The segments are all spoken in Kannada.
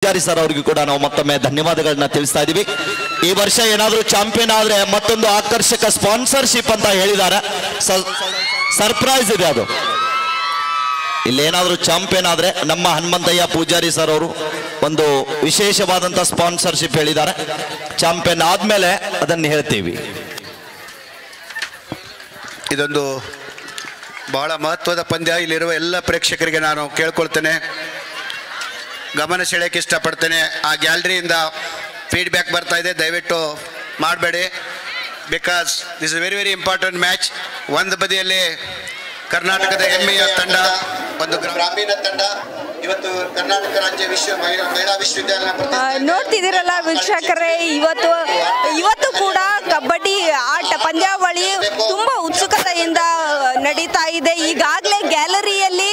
ಪೂಜಾರಿ ಸರ್ ಅವರಿಗೂ ಕೂಡ ನಾವು ಮತ್ತೊಮ್ಮೆ ಧನ್ಯವಾದಗಳನ್ನ ತಿಳಿಸ್ತಾ ಇದೀವಿ. ಈ ವರ್ಷ ಏನಾದರೂ ಚಾಂಪಿಯನ್ ಆದ್ರೆ ಮತ್ತೊಂದು ಆಕರ್ಷಕ ಸ್ಪಾನ್ಸರ್ಶಿಪ್ ಅಂತ ಹೇಳಿದ್ದಾರೆ. ಸರ್ಪ್ರೈಸ್ ಇದೆ ಅದು. ಇಲ್ಲೇನಾದರೂ ಚಾಂಪಿಯನ್ ಆದ್ರೆ ನಮ್ಮ ಹನುಮಂತಯ್ಯ ಪೂಜಾರಿ ಸರ್ ಅವರು ಒಂದು ವಿಶೇಷವಾದಂತ ಸ್ಪಾನ್ಸರ್ಶಿಪ್ ಹೇಳಿದ್ದಾರೆ. ಚಾಂಪಿಯನ್ ಆದ್ಮೇಲೆ ಅದನ್ನು ಹೇಳ್ತೀವಿ. ಇದೊಂದು ಬಹಳ ಮಹತ್ವದ ಪಂದ್ಯ. ಇಲ್ಲಿರುವ ಎಲ್ಲ ಪ್ರೇಕ್ಷಕರಿಗೆ ನಾನು ಕೇಳ್ಕೊಳ್ತೇನೆ, ಗಮನ ಸೆಳೆಯಕ್ಕೆ ಇಷ್ಟಪಡ್ತೇನೆ. ಆ ಗ್ಯಾಲರಿಯಿಂದ ಫೀಡ್ಬ್ಯಾಕ್ ಬರ್ತಾ ಇದೆ, ದಯವಿಟ್ಟು ಮಾಡಬೇಡಿ. Because this is very very important match. ಒಂದು ಬದಿಯಲ್ಲಿ ಕರ್ನಾಟಕದ ಹೆಮ್ಮೆಯ ತಂಡ, ಒಂದು ಗ್ರಾಮೀಣ ತಂಡ, ಇವತ್ತು ಕರ್ನಾಟಕ ರಾಜ್ಯ ಮಹಿಳಾ ವಿಶ್ವವಿದ್ಯಾಲಯ ನೋಡ್ತಿದ್ದೀರಲ್ಲ ವೀಕ್ಷಕರೇ, ಇವತ್ತು ಕೂಡ ಕಬಡ್ಡಿ ಆಟ ಪಂದ್ಯಾವಳಿ ತುಂಬಾ ಉತ್ಸುಕತೆಯಿಂದ ನಡೀತಾ ಇದೆ. ಈಗಾಗಲೇ ಗ್ಯಾಲರಿಯಲ್ಲಿ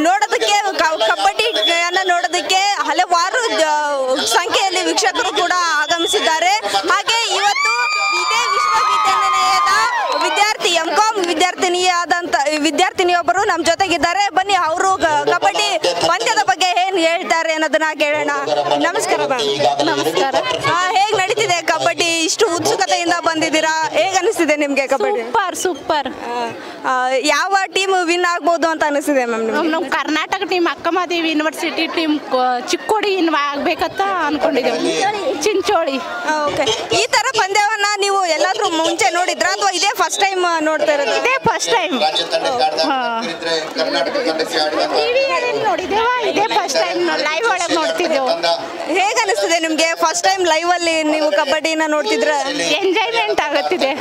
ನೋಡೋದಕ್ಕೆ ಕಬಡ್ಡಿಯನ್ನು ನೋಡೋದಕ್ಕೆ ಹಲವಾರು ಸಂಖ್ಯೆಯಲ್ಲಿ ವೀಕ್ಷಕರು ಕೂಡ ಆಗಮಿಸಿದ್ದಾರೆ. ಹಾಗೆ ಇವತ್ತು ಇದೇ ವಿಶ್ವವಿದ್ಯಾನಿಲಯದ ವಿದ್ಯಾರ್ಥಿ ಎಂ.ಕಾಂ ವಿದ್ಯಾರ್ಥಿನಿಯೊಬ್ಬರು ನಮ್ಮ ಜೊತೆಗಿದ್ದಾರೆ. ಬನ್ನಿ, ಅವರು ಕಬಡ್ಡಿ ಪಂದ್ಯದ ಬಗ್ಗೆ ಏನ್ ಹೇಳ್ತಾರೆ ಅನ್ನೋದನ್ನ ಕೇಳೋಣ. ನಮಸ್ಕಾರ ಮ್ಯಾಮ್. ನಮಸ್ಕಾರ. ಹೇಗ್ ನಡೀತಿದೆ ಕಬಡ್ಡಿ? ಇಷ್ಟು ಉತ್ಸುಕತೆಯಿಂದ ಬಂದಿದ್ದೀರಾ, ಹೇಗ್ ಅನಿಸ್ತಿದೆ ನಿಮ್ಗೆ ಕಬಡ್ಡಿ? ಸೂಪರ್. ಯಾವ ಟೀಮ್ ವಿನ್ ಆಗ್ಬೋದು ಅಂತ ಅನಿಸ್ತಿದೆ ಮ್ಯಾಮ್? ನಮ್ಮ Karnataka team Akkamahadevi university team Chikkodi win ಆಗ್ಬೇಕಂತ ಅನ್ಕೊಂಡಿದ್ದೇವೆ. ಚಿಂಚೋಳಿ. ಓಕೆ. ಈ ತರ ಪಂದ್ಯವನ್ನ ನೀವು ಎಲ್ಲಾದ್ರೂ ಮುಂಚೆ ನೋಡಿದ್ರ ಅಥವಾ ಇದೇ ಫಸ್ಟ್ ಟೈಮ್ ನೋಡ್ತಾ ಇರೋದು? ಇದೇ ಫಸ್ಟ್ ಟೈಮ್. ನೋಡಿದ್ದೇವ, ಇದೇ ಫಸ್ಟ್ ಟೈಮ್ ಲೈವ್ ಒಳಗೆ ನೋಡ್ತಿದ್ದೆವು. ಹೇಗ ಅನಿಸ್ತಿದೆ ನಿಮ್ಗೆ ಫಸ್ಟ್ ಟೈಮ್ ಲೈವ್ ಅಲ್ಲಿ ನೀವು ಕಬಡ್ಡಿನ ನೋಡ್ತಿದ್ರ? ಎಂಜಾಯ್ಮೆಂಟ್ ಆಗುತ್ತಿದೆ,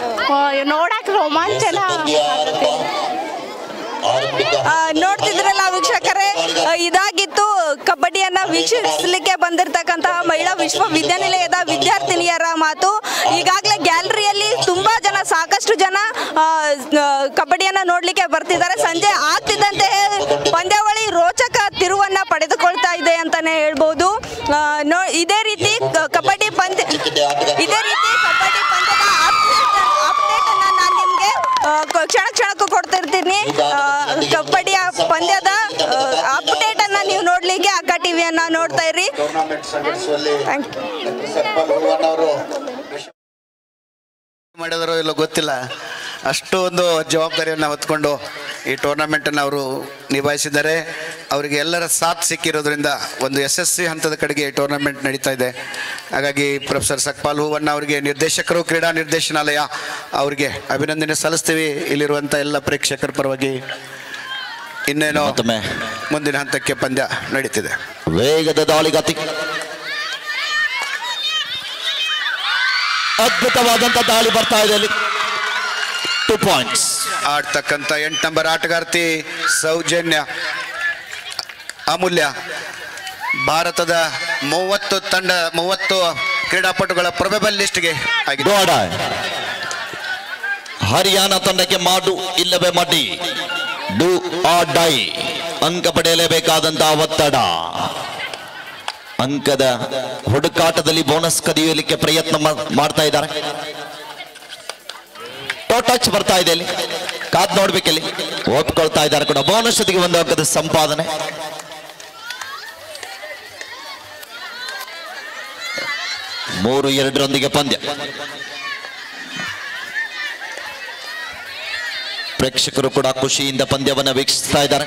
ನೋಡಕ್ ರೋಮಾಂಚನ ಆಗುತ್ತೆ. ನೋಡ್ತಿದ್ರಲ್ಲ ವೀಕ್ಷಕರೇ, ಇದಾಗಿತ್ತು ಕಬಡ್ಡಿಯನ್ನ ವೀಕ್ಷಿಸಲಿಕ್ಕೆ ಬಂದಿರತಕ್ಕಂತಹ ಮಹಿಳಾ ವಿಶ್ವವಿದ್ಯಾನಿಲಯದ ವಿದ್ಯಾರ್ಥಿನಿಯರ ಮಾತು. ಈಗಾಗಲೇ ಗ್ಯಾಲರಿಯಲ್ಲಿ ತುಂಬಾ ಜನ, ಸಾಕಷ್ಟು ಜನ ಕಬಡ್ಡಿಯನ್ನ ನೋಡ್ಲಿಕ್ಕೆ ಬರ್ತಿದ್ದಾರೆ. ಸಂಜೆ ಆಗ್ತಿದ್ದಂತೆ ಪಂದ್ಯಾವಳಿ ರೋಚಕ ತಿರುವನ್ನ ಪಡೆದುಕೊಳ್ತಾ ಇದೆ ಅಂತಾನೆ ಹೇಳ್ಬೋದು. ಇದೇ ರೀತಿ ಕಬಡ್ಡಿ ಪಂದ್ಯದ ಅಪ್ಡೇಟ್ ಅನ್ನ ನಾನು ನಿಮ್ಗೆ ಕ್ಷಣಕ್ಕೂ ಕೊಡ್ತಿರ್ತೀನಿ. ಕಬಡ್ಡಿಯ ಪಂದ್ಯದ ಅಪ್ಡೇಟ್ ಅನ್ನ ನೀವು ನೋಡ್ಲಿಕ್ಕೆ ಅಕ್ಕ ಟಿವಿಯನ್ನ ನೋಡ್ತಾ ಇರಿ. ಮಾಡಿದಾರೋ ಇಲ್ಲೋ ಗೊತ್ತಿಲ್ಲ, ಅಷ್ಟೊಂದು ಜವಾಬ್ದಾರಿಯನ್ನು ಹೊತ್ಕೊಂಡು ಈ ಟೂರ್ನಮೆಂಟನ್ನು ಅವರು ನಿಭಾಯಿಸಿದ್ದಾರೆ. ಅವರಿಗೆ ಎಲ್ಲರ ಸಾಥ್ ಸಿಕ್ಕಿರೋದ್ರಿಂದ ಒಂದು ಯಶಸ್ವಿ ಹಂತದ ಕಡೆಗೆ ಈ ಟೂರ್ನಮೆಂಟ್ ನಡೀತಾ ಇದೆ. ಹಾಗಾಗಿ ಪ್ರೊಫೆಸರ್ ಸಕ್ಪಾಲ್ ಹೂವಣ್ಣ ಅವರಿಗೆ, ನಿರ್ದೇಶಕರು, ಕ್ರೀಡಾ ನಿರ್ದೇಶನಾಲಯ ಅವರಿಗೆ ಅಭಿನಂದನೆ ಸಲ್ಲಿಸ್ತೀವಿ. ಇಲ್ಲಿರುವಂಥ ಎಲ್ಲ ಪ್ರೇಕ್ಷಕರ ಪರವಾಗಿ ಇನ್ನೇನೋ ಮುಂದಿನ ಹಂತಕ್ಕೆ ಪಂದ್ಯ ನಡೀತಿದೆ. ವೇಗದ ದಾಳಿಗತಿ, ಅದ್ಭುತವಾದಂತ ದಾಳಿ ಬರ್ತಾ ಇದೆ ಅಲ್ಲಿ. 2 ಪಾಯಿಂಟ್ಸ್ ಆಡ್ತಕ್ಕಂಥ 8 ನಂಬರ್ ಆಟಗಾರ್ತಿ ಸೌಜನ್ಯ ಅಮೂಲ್ಯ ಭಾರತದ 30 ಕ್ರೀಡಾಪಟುಗಳ ಪ್ರೊಬೆಬಲ್ ಲಿಸ್ಟ್ಗೆ ಆಗಿದೆ. ಹರಿಯಾಣ ತಂಡಕ್ಕೆ ಮಾಡು ಇಲ್ಲವೇ ಮಡಿ, ಡೂ ಆರ್ ಡೈ. ಅಂಕ ಪಡೆಯಲೇಬೇಕಾದಂತಹ ಒತ್ತಡ, ಅಂಕದ ಹುಡುಕಾಟದಲ್ಲಿ ಬೋನಸ್ ಕದಿಯಲಿಕ್ಕೆ ಪ್ರಯತ್ನ ಮಾಡ್ತಾ ಇದ್ದಾರೆ. ಟಚ್ ಬರ್ತಾ ಇದೆ ಇಲ್ಲಿ, ಕಾದ್ ನೋಡ್ಬೇಕಿಲ್ಲಿ. ಒಪ್ಕೊಳ್ತಾ ಇದ್ದಾರೆ ಕೂಡ. ಬೋನಸ್ ಜೊತೆಗೆ ಒಂದು ಅಂಕದ ಸಂಪಾದನೆ. ಮೂರು 2 ಪಂದ್ಯ. ಪ್ರೇಕ್ಷಕರು ಕೂಡ ಖುಷಿಯಿಂದ ಪಂದ್ಯವನ್ನು ವೀಕ್ಷಿಸ್ತಾ ಇದ್ದಾರೆ.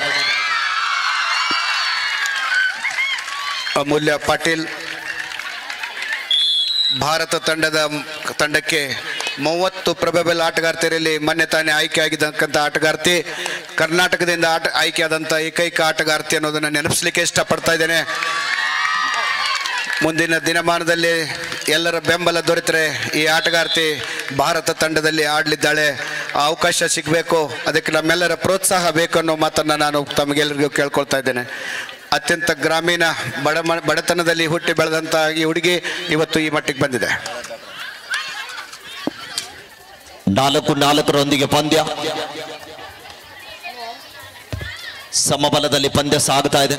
ಅಮೂಲ್ಯ ಪಾಟೀಲ್ ಭಾರತ ತಂಡಕ್ಕೆ 30 ಪ್ರೊಬೆಬಲ್ ಆಟಗಾರ್ತಿಯರಲ್ಲಿ ಮೊನ್ನೆ ತಾನೇ ಆಯ್ಕೆ ಆಗಿದ್ದಕ್ಕಂಥ ಆಟಗಾರ್ತಿ, ಕರ್ನಾಟಕದಿಂದ ಆಯ್ಕೆಯಾದಂಥ ಏಕೈಕ ಆಟಗಾರ್ತಿ ಅನ್ನೋದನ್ನು ನೆನಪಿಸ್ಲಿಕ್ಕೆ ಇಷ್ಟಪಡ್ತಾ ಇದ್ದೇನೆ. ಮುಂದಿನ ದಿನಮಾನದಲ್ಲಿ ಎಲ್ಲರ ಬೆಂಬಲ ದೊರೆತರೆ ಈ ಆಟಗಾರ್ತಿ ಭಾರತ ತಂಡದಲ್ಲಿ ಆಡಲಿದ್ದಾಳೆ. ಆ ಅವಕಾಶ ಸಿಗಬೇಕು, ಅದಕ್ಕೆ ನಮ್ಮೆಲ್ಲರ ಪ್ರೋತ್ಸಾಹ ಬೇಕು ಅನ್ನೋ ಮಾತನ್ನು ನಾನು ತಮಗೆಲ್ಲರಿಗೂ ಕೇಳ್ಕೊಳ್ತಾ ಇದ್ದೇನೆ. ಅತ್ಯಂತ ಗ್ರಾಮೀಣ ಬಡತನದಲ್ಲಿ ಹುಟ್ಟಿ ಬೆಳೆದಂಥ ಈ ಹುಡುಗಿ ಇವತ್ತು ಈ ಮಟ್ಟಿಗೆ ಬಂದಿದೆ. 4-4 ಪಂದ್ಯ, ಸಮಬಲದಲ್ಲಿ ಪಂದ್ಯ ಸಾಗುತ್ತಾ ಇದೆ.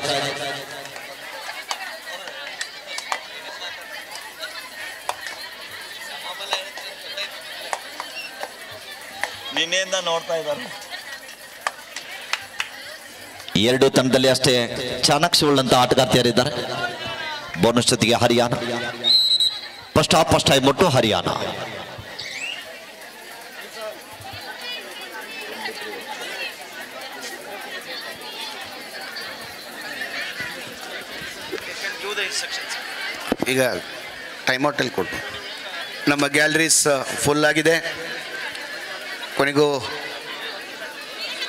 ನಿನ್ನೆಯಿಂದ ನೋಡ್ತಾ ಇದ್ದಾರೆ. ಎರಡು ತಂಡದಲ್ಲಿ ಅಷ್ಟೇ ಚಾಣಾಕ್ಷ ಉಳ್ಳಂತ ಆಟಗಾರ್ತಿಯರಿದ್ದಾರೆ. ಬೋನಸ್ ಜೊತೆಗೆ ಹರಿಯಾಣ. ಫಸ್ಟ್ ಟೈಮ್ ಒಟ್ಟು ಹರಿಯಾಣ. ಈಗ ಟೈಮ್ಔಟಲ್ಲಿ ಕೊಟ್ಟು ನಮ್ಮ ಗ್ಯಾಲರೀಸ್ ಫುಲ್ ಆಗಿದೆ. ಕೊನೆಗೂ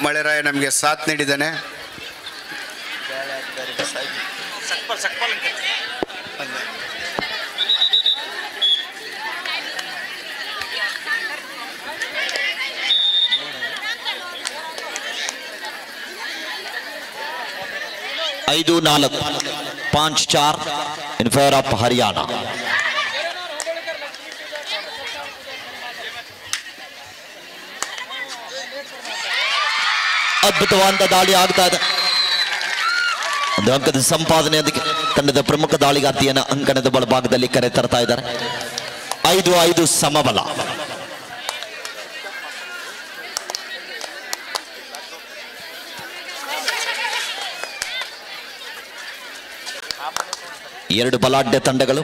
ಮಳೆರಾಯ ನಮಗೆ ಸಾಥ್ ನೀಡಿದ್ದಾನೆ. ಐದು 4 5-4 in favor of ಹರಿಯಾಣ. ಅದ್ಭುತವಾದ ದಾಳಿ ಆಗ್ತಾ ಇದೆ. ಒಂದು ಅಂಕದ ಸಂಪಾದನೆಯೊಂದಿಗೆ ತಂಡದ ಪ್ರಮುಖ ದಾಳಿಗಾರ್ತಿಯನ್ನು ಅಂಕಣದ ಬಲಭಾಗದಲ್ಲಿ ಕರೆ ತರ್ತಾ ಇದ್ದಾರೆ. 5-5 ಸಮಬಲ. ಎರಡು ಬಲಾಢ್ಯ ತಂಡಗಳು.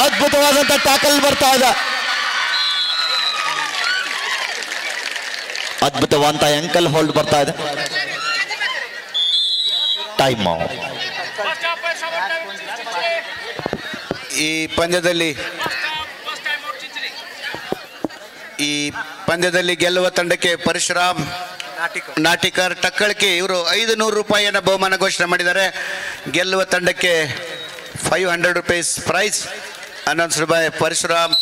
ಅದ್ಭುತವಾದಂತ ಟ್ಯಾಕಲ್ ಬರ್ತಾ ಇದೆ. ಅದ್ಭುತವಾದಂತ ಆಂಕಲ್ ಹೋಲ್ಡ್ ಬರ್ತಾ ಇದೆ. ಟೈಮ್ ಈ ಪಂದ್ಯದಲ್ಲಿ ಗೆಲ್ಲುವ ತಂಡಕ್ಕೆ ಪರಶುರಾಮ್ ನಾಟಿಕರ್ ಟಕ್ಕಳಕಿ ಇವರು 500 ರೂಪಾಯಿಯನ್ನು ಬಹುಮಾನ ಘೋಷಣೆ ಮಾಡಿದ್ದಾರೆ. ಗೆಲ್ಲುವ ತಂಡಕ್ಕೆ 500 rupees prize announced by Parashuram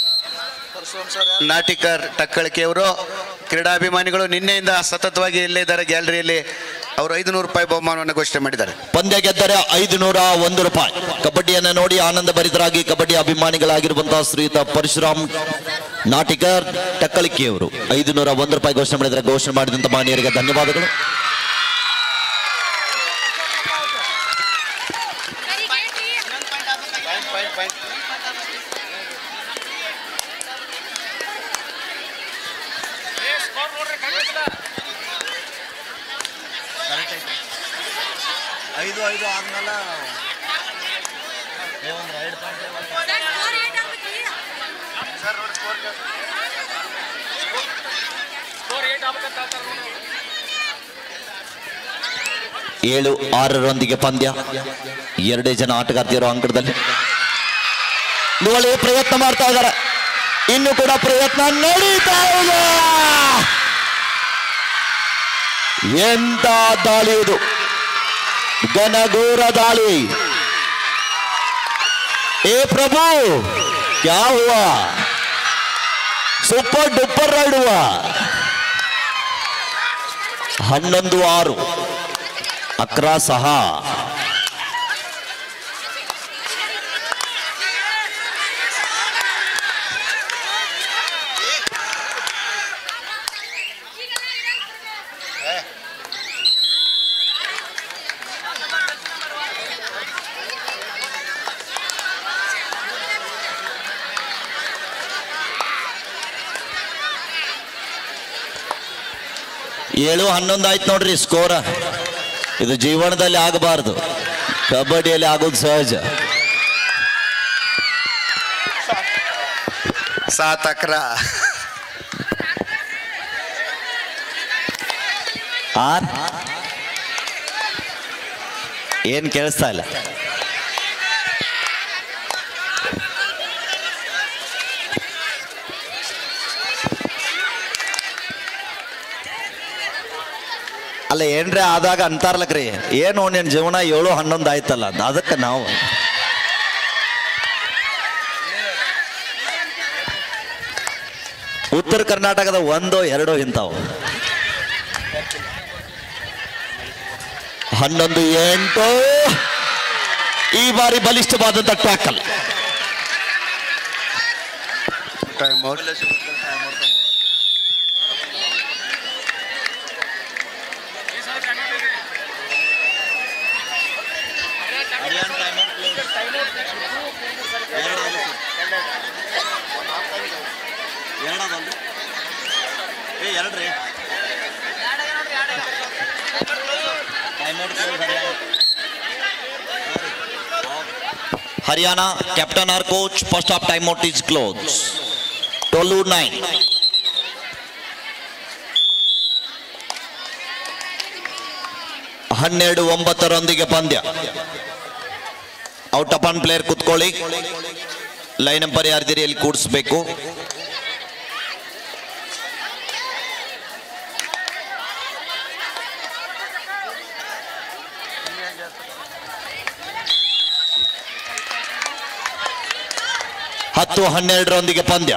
Natikar Takkalaki ಅವರು. ಕ್ರೀಡಾಭಿಮಾನಿಗಳು ನಿನ್ನೆಯಿಂದ ಸತತವಾಗಿ ಇಲ್ಲೇ ಇದ್ದಾರೆ ಗ್ಯಾಲರಿಯಲ್ಲಿ. ಅವರು 500 ರೂಪಾಯಿ ಬಹುಮಾನವನ್ನು ಘೋಷಣೆ ಮಾಡಿದ್ದಾರೆ. ಪಂದ್ಯ ಗೆದ್ದರೆ 501 ರೂಪಾಯಿ. ಕಬಡ್ಡಿಯನ್ನು ನೋಡಿ ಆನಂದ ಭರಿತರಾಗಿ ಕಬಡ್ಡಿ ಅಭಿಮಾನಿಗಳಾಗಿರುವಂತಹ ಶ್ರೀಯುತ ಪರಶುರಾಮ್ ನಾಟಿಕರ್ ಟಕ್ಕಳಿಕೆಯವರು 501 ರೂಪಾಯಿ ಘೋಷಣೆ ಮಾಡಿದರೆ ಘೋಷಣೆ ಮಾಡಿದಂತ ಮಾನ್ಯರಿಗೆ ಧನ್ಯವಾದಗಳು. ಏಳು 6 ಪಂದ್ಯ. 2 ಜನ ಆಟಗಾರ್ತಿಯರು ಅಂಕಣದಲ್ಲಿ ಒಳ್ಳೆಯ ಪ್ರಯತ್ನ ಮಾಡ್ತಾ ಇದ್ದಾರೆ. ಇನ್ನು ಕೂಡ ಪ್ರಯತ್ನ ನಡೀತಾ ಇದೆ. ಎಂತ ದಾಳಿ ಇದು, ಘನಘೋರ ದಾಳಿ. ಏ ಪ್ರಭು ಕ್ಯಾ ಹುವಾ, ಸೂಪರ್ ಡೂಪರ್ ರೈಡ್ ಹುವಾ. 11-6 11-6. ಏಳು 11 ಆಯ್ತು ನೋಡ್ರಿ ಸ್ಕೋರ್. ಇದು ಜೀವನದಲ್ಲಿ ಆಗಬಾರದು, ಕಬಡ್ಡಿಯಲ್ಲಿ ಆಗೋದು ಸಹಜ. 7-11 ಏನ್ ಕೇಳಿಸ್ತಾ ಇಲ್ಲ. ಅಲ್ಲ ಏನ್ರಿ ಆದಾಗ ಅಂತಾರ್ಲಕ್ರಿ, ಏನು ನಿನ್ ಜೀವನ 7-11 ಆಯ್ತಲ್ಲ, ಅದಕ್ಕೆ ನಾವು ಉತ್ತರ ಕರ್ನಾಟಕದ 1-2 ಇಂಥವು. 11-8 ಈ ಬಾರಿ ಬಲಿಷ್ಠವಾದಂತ tackle. Time out. Haryana, captain or coach, first half timeout is closed. 12-9. ಹನ್ನೆರಡು ಒಂಬತ್ತರೊಂದಿಗೆ ಪಂದ್ಯ. ಔಟ್ ಆಫ್ ಆನ್ ಪ್ಲೇಯರ್ ಕುತ್ಕೊಳ್ಳಿ. ಲೈನ್ ನಂಬರ್ ಯಾರ್ದಿರಿ ಅಲ್ಲಿ ಕೂಡಿಸ್ಬೇಕು. ಹತ್ತು ಹನ್ನೆರಡರೊಂದಿಗೆ ಪಂದ್ಯ.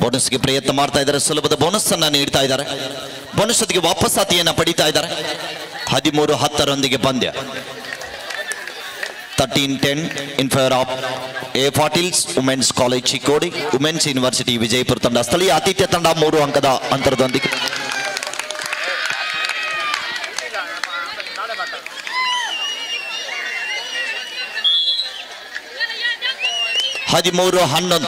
ಬೋನಸ್ಗೆ ಪ್ರಯತ್ನ ಮಾಡ್ತಾ ಇದ್ದಾರೆ. ಸುಲಭದ ಬೋನಸ್ ಅನ್ನ ನೀಡ್ತಾ ಇದ್ದಾರೆ. ಬೋನಸ್ ಜೊತೆಗೆ ವಾಪಸ್ಸಾತಿಯನ್ನ ಪಡಿತಾ ಇದ್ದಾರೆ. 13-10ರೊಂದಿಗೆ ಪಂದ್ಯ. 13-10 in favour of A Patil's women's college Chikkodi, women's university Vijayapura ತಂಡ. ಸ್ಥಳೀಯ ಆತಿಥ್ಯ ತಂಡ 3 ಅಂಕದ ಅಂತರದೊಂದಿಗೆ. ಹದಿಮೂರು 11.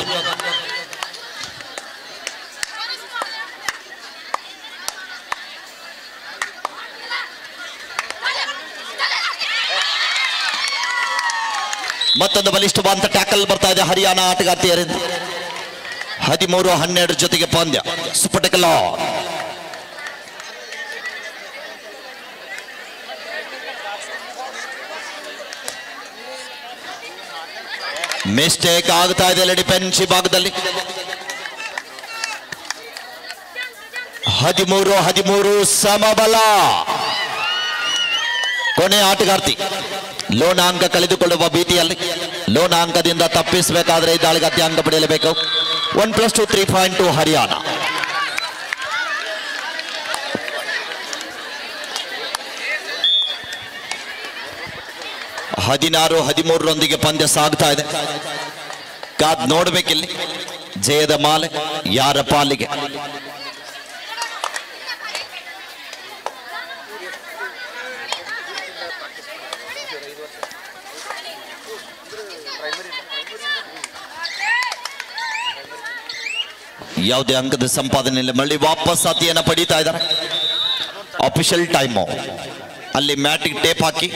ಮತ್ತೊಂದು ಬಲಿಷ್ಠವಾದ ಟ್ಯಾಕಲ್ ಬರ್ತಾ ಇದೆ ಹರಿಯಾಣ ಆಟಗಾರ್ತಿಯರಿಂದ. 13-12 ಜೊತೆಗೆ ಪಂದ್ಯ. ಸುಪಟಕಲ ಮಿಸ್ಟೇಕ್ ಆಗ್ತಾ ಇದೆ ಡಿಫೆನ್ಸಿವ್ ಭಾಗದಲ್ಲಿ. 13-13 ಸಮಬಲ. ಕೊನೆ ಆಟಗಾರ್ತಿ ಲೋನ ಅಂಕ ಕಳೆದುಕೊಳ್ಳುವ ಭೀತಿಯಲ್ಲಿ ಲೋನ ಅಂಕದಿಂದ ತಪ್ಪಿಸಬೇಕಾದ್ರೆ ಈ ದಾಳಿಗೆ ಅತ್ಯ ಅಂಕ ಪಡೆಯಲೇಬೇಕು. 1+2 3.2 ಹರಿಯಾಣ. ಹದಿನಾರು 13ರೊಂದಿಗೆ ಪಂದ್ಯ ಸಾಗ್ತಾ ಇದೆ. ಕಾದ್ ನೋಡ್ಬೇಕಿಲ್ಲಿ ಜಯದ ಮಾಲೆ ಯಾರ ಪಾಲಿಗೆ. ಯಾವುದೇ ಅಂಕದ ಸಂಪಾದನೆಯಲ್ಲಿ ಮళ్ళీ ವಾಪಸ್ಸಾತಿಯನ್ನ ಪಡೀತಾ ಇದ್ದಾರೆ. ಅಫಿಷಿಯಲ್ ಟೈಮು ಅಲ್ಲಿ ಮ್ಯಾಟಿಗೆ ಟೇಪ್ ಹಾಕಿ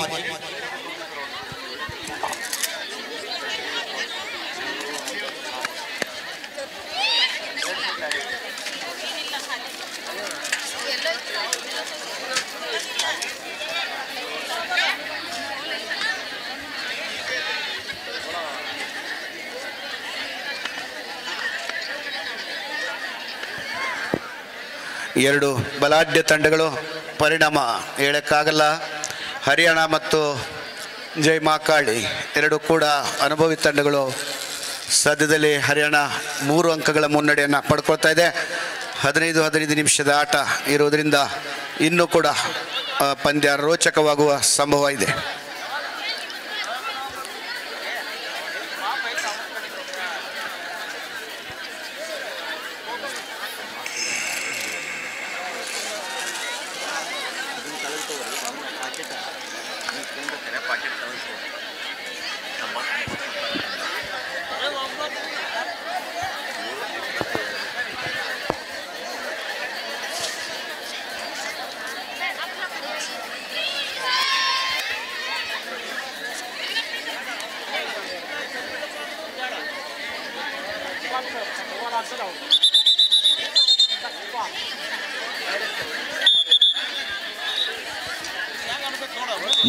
ಎರಡು ಬಲಾಢ್ಯ ತಂಡಗಳು, ಪರಿಣಾಮ ಹೇಳಕ್ಕಾಗಲ್ಲ. ಹರಿಯಾಣ ಮತ್ತು ಜೈ ಮಾಕಾಳಿ ಎರಡು ಕೂಡ ಅನುಭವಿ ತಂಡಗಳು. ಸದ್ಯದಲ್ಲಿ ಹರಿಯಾಣ 3 ಅಂಕಗಳ ಮುನ್ನಡೆಯನ್ನು ಪಡ್ಕೊಳ್ತಾ ಇದೆ. 15 ನಿಮಿಷದ ಆಟ ಇರುವುದರಿಂದ ಇನ್ನೂ ಕೂಡ ಪಂದ್ಯ ರೋಚಕವಾಗುವ ಸಂಭವ ಇದೆ.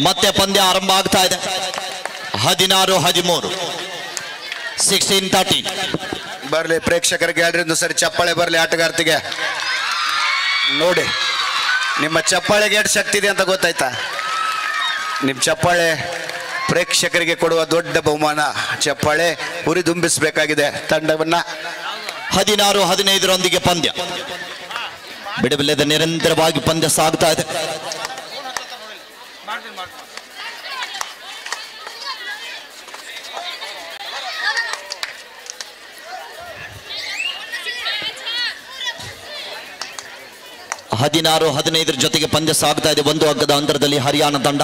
ಮತ್ತೆ ಪಂದ್ಯ ಆರಂಭ ಆಗ್ತಾ ಇದೆ. 16-13 16-13. ಬರಲಿ ಪ್ರೇಕ್ಷಕರಿಗೆ ಎರಡರಿಂದ ಸರಿ ಚಪ್ಪಾಳೆ ಬರಲಿ ಆಟಗಾರ್ತಿಗೆ. ನೋಡಿ ನಿಮ್ಮ ಚಪ್ಪಾಳೆಗೆ ಎಷ್ಟು ಶಕ್ತಿ ಇದೆ ಅಂತ ಗೊತ್ತಾಯ್ತಾ? ನಿಮ್ಮ ಚಪ್ಪಾಳೆ ಪ್ರೇಕ್ಷಕರಿಗೆ ಕೊಡುವ ದೊಡ್ಡ ಬಹುಮಾನ. ಚಪ್ಪಾಳೆ ಹುರಿದುಂಬಿಸಬೇಕಾಗಿದೆ ತಂಡವನ್ನ. 16-15ರೊಂದಿಗೆ ಪಂದ್ಯ. ಬಿಡಬಿಲ್ಲದ ನಿರಂತರವಾಗಿ ಪಂದ್ಯ ಸಾಗ್ತಾ ಇದೆ. ಹದಿನಾರು 15 ಜೊತೆಗೆ ಪಂದ್ಯ ಸಾಗ್ತಾ ಇದೆ. 1 ಅಂಕದ ಅಂತರದಲ್ಲಿ ಹರಿಯಾಣ ತಂಡ.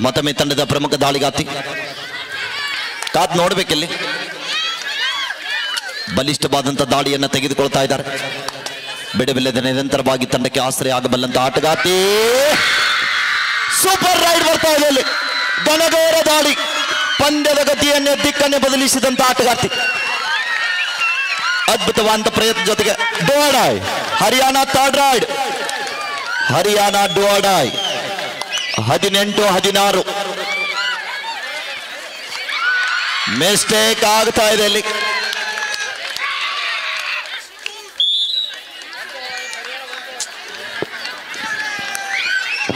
ಮತ್ತೊಮ್ಮೆ ತಂಡದ ಪ್ರಮುಖ ದಾಳಿಗಾತಿ ಕಾದ್ ನೋಡ್ಬೇಕಿಲ್ಲಿ. ಬಲಿಷ್ಠವಾದಂತ ದಾಳಿಯನ್ನ ತೆಗೆದುಕೊಳ್ತಾ ಇದ್ದಾರೆ. ಬಿಡುವಿಲ್ಲದೆ ನಿರಂತರವಾಗಿ ತಂಡಕ್ಕೆ ಆಶ್ರಯ ಆಗಬಲ್ಲಂತ ಆಟಗಾತಿ. ಸೂಪರ್ ರೈಡ್ ಬರ್ತಾ ಇದೆ ಇಲ್ಲಿ. ಘನಘೋರ ದಾಳಿ, ಪಂದ್ಯದ ಗತಿಯನ್ನೇ ದಿಕ್ಕನ್ನೇ ಬದಲಿಸಿದಂತ ಆಟಗಾರ್ತಿ. ಅದ್ಭುತವಾದಂತ ಪ್ರಯತ್ನ ಜೊತೆಗೆ ಡೋಡಾಯ್ ಹರಿಯಾಣ ಥರ್ಡ್ ರೈಡ್. ಹರಿಯಾಣ ಡೋಡಾಯ್ 18-16. ಮಿಸ್ಟೇಕ್ ಆಗ್ತಾ ಇದೆ ಇಲ್ಲಿ.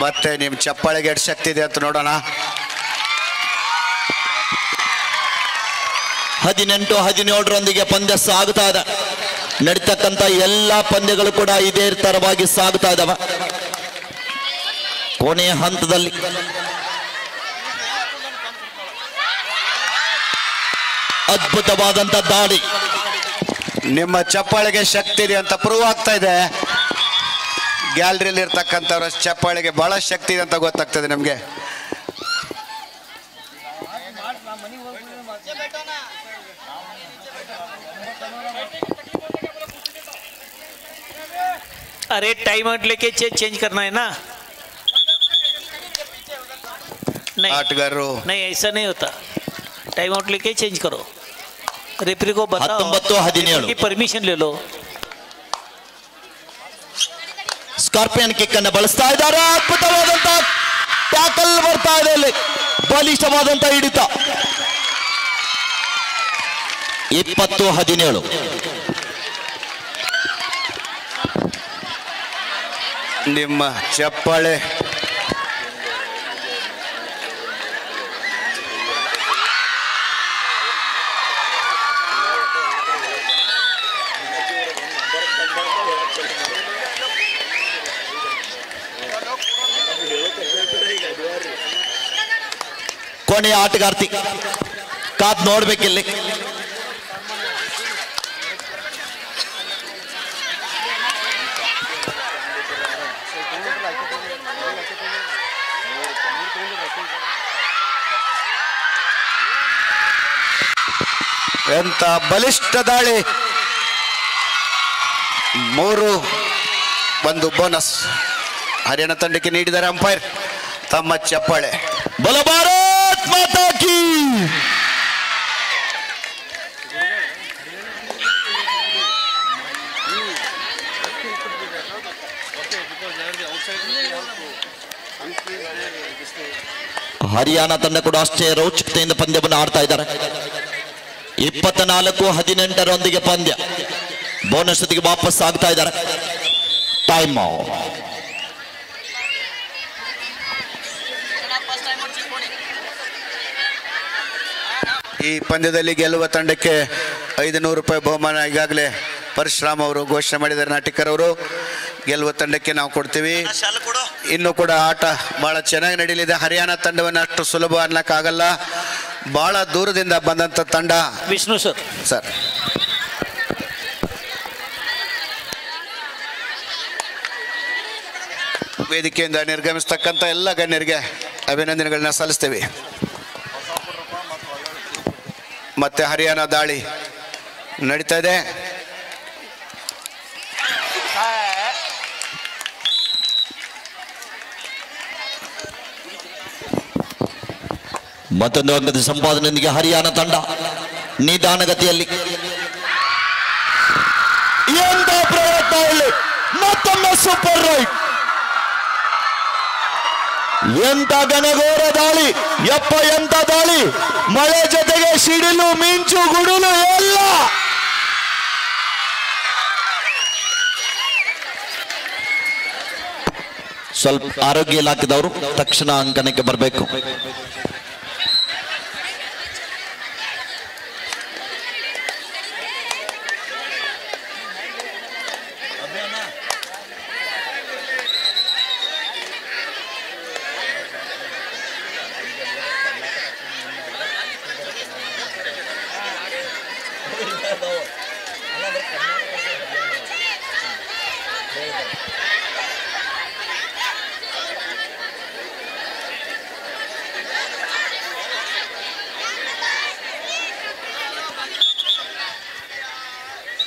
ಮತ್ತೆ ನಿಮ್ ಚಪ್ಪಾಳೆಗೆ ಎಷ್ಟು ಶಕ್ತಿ ಇದೆ ಅಂತ ನೋಡೋಣ. 18-17 ಪಂದ್ಯ ಸಾಗುತ್ತಾ ಇದೆ. ನಡೀತಕ್ಕಂಥ ಎಲ್ಲ ಪಂದ್ಯಗಳು ಕೂಡ ಇದೇ ತರವಾಗಿ ಸಾಗುತ್ತಾ ಇದಾವ. ಕೊನೆಯ ಹಂತದಲ್ಲಿ ಅದ್ಭುತವಾದಂತ ದಾಳಿ. ನಿಮ್ಮ ಚಪ್ಪಾಳೆಗೆ ಶಕ್ತಿ ಇದೆ ಅಂತ ಪ್ರೂವ್ ಆಗ್ತಾ ಇದೆ. ಗ್ಯಾಲರಿಯಲ್ಲಿ ಇರ್ತಕ್ಕಂಥವ್ರ ಚಪ್ಪಾಳೆಗೆ ಬಹಳ ಶಕ್ತಿ ಇದೆ ಅಂತ ಗೊತ್ತಾಗ್ತದೆ ನಮ್ಗೆ. अरे टाइम आउट लेके चेंज करना है ना. नहीं ಆಟಗಾರರು नहीं ऐसा नहीं होता. टाइम आउट लेके चेंज करो. रेफरी को बताओ 19-17 की परमिशन ले लो. ಸ್ಕಾರ್ಪಿಯನ್ ಕಿಕ್ ಅನ್ನು ಬಳಸ್ತಾ ಇದ್ದಾರೆ. ಅದ್ಭುತವಾದಂತ ಟ್ಯಾಕಲ್ ಬರ್ತಾ ಇದೆ ಇಲ್ಲಿ. ಬಲಿಷ್ಠವಾದಂತ ಹಿಡಿತ. 20-17. ನಿಮ್ಮ ಚಪ್ಪಾಳೆ ಕೊನೆಯ ಆಟಗಾರ್ತಿ ಕಾದ್ ನೋಡ್ಬೇಕಿಲ್ಲಿ. ಎಂತ ಬಲಿಷ್ಠ ದಾಳಿ. 3 ಬೋನಸ್ ಹರಿಯಾಣ ತಂಡಕ್ಕೆ ನೀಡಿದ್ದಾರೆ ಅಂಪೈರ್. ತಮ್ಮ ಚಪ್ಪಾಳೆ. ಬಲ ಭಾರತ್ ಮಾತಾ ಕೀ. ಹರಿಯಾಣ ತಂಡ ಕೂಡ ಅಷ್ಟೇ ರೋಚಕತೆಯಿಂದ ಪಂದ್ಯವನ್ನು ಆಡ್ತಾ ಇದ್ದಾರೆ. 24-18 ಪಂದ್ಯ. ಬೋನಸ್ ಜೊತೆಗೆ ವಾಪಸ್ ಆಗ್ತಾ ಇದ್ದಾರೆ. ಟೈಮ್ ಈ ಪಂದ್ಯದಲ್ಲಿ ಗೆಲ್ಲುವ ತಂಡಕ್ಕೆ 500 ರೂಪಾಯಿ ಬಹುಮಾನ ಈಗಾಗಲೇ ಪರಶುರಾಮ್ ಅವರು ಘೋಷಣೆ ಮಾಡಿದ್ದಾರೆ. ನಾಟಿಕರ್ ಅವರು ಗೆಲ್ಲುವ ತಂಡಕ್ಕೆ ನಾವು ಕೊಡ್ತೀವಿ. ಇನ್ನು ಕೂಡ ಆಟ ಬಹಳ ಚೆನ್ನಾಗಿ ನಡೀಲಿದೆ. ಹರಿಯಾಣ ತಂಡವನ್ನು ಅಷ್ಟು ಸುಲಭ ಅನ್ನಕ್ಕಾಗಲ್ಲ. ಬಹಳ ದೂರದಿಂದ ಬಂದಂತ ತಂಡ. विष्णु सर ಸರ್ ವೇದಿಕೆಯಿಂದ ನಿರ್ಗಮಿಸ್ತಕ್ಕಂಥ ಎಲ್ಲ ಗಣ್ಯರಿಗೆ ಅಭಿನಂದನೆಗಳನ್ನ ಸಲ್ಲಿಸ್ತೇವೆ. ಮತ್ತೆ ಹರಿಯಾಣ ದಾಳಿ ನಡೀತಾ ಇದೆ. ಮತ್ತೊಂದು ಅಂಕದ ಸಂಪಾದನೆಯೊಂದಿಗೆ ಹರಿಯಾಣ ತಂಡ ನಿಧಾನಗತಿಯಲ್ಲಿ. ಎಂತ ಪ್ರಯತ್ನ ಇಲ್ಲಿ. ಮತ್ತೊಮ್ಮೆ ಸೂಪರ್ ರೈಟ್. ಎಂತ ಘನಘೋರ ದಾಳಿ. ಯಪ್ಪ ಎಂತ ದಾಳಿ. ಮಳೆ ಜೊತೆಗೆ ಸಿಡಿಲು ಮಿಂಚು ಗುಡುಲು ಎಲ್ಲ. ಸ್ವಲ್ಪ ಆರೋಗ್ಯ ಇಲಾಖೆದವರು ತಕ್ಷಣ ಅಂಕಣಕ್ಕೆ ಬರಬೇಕು.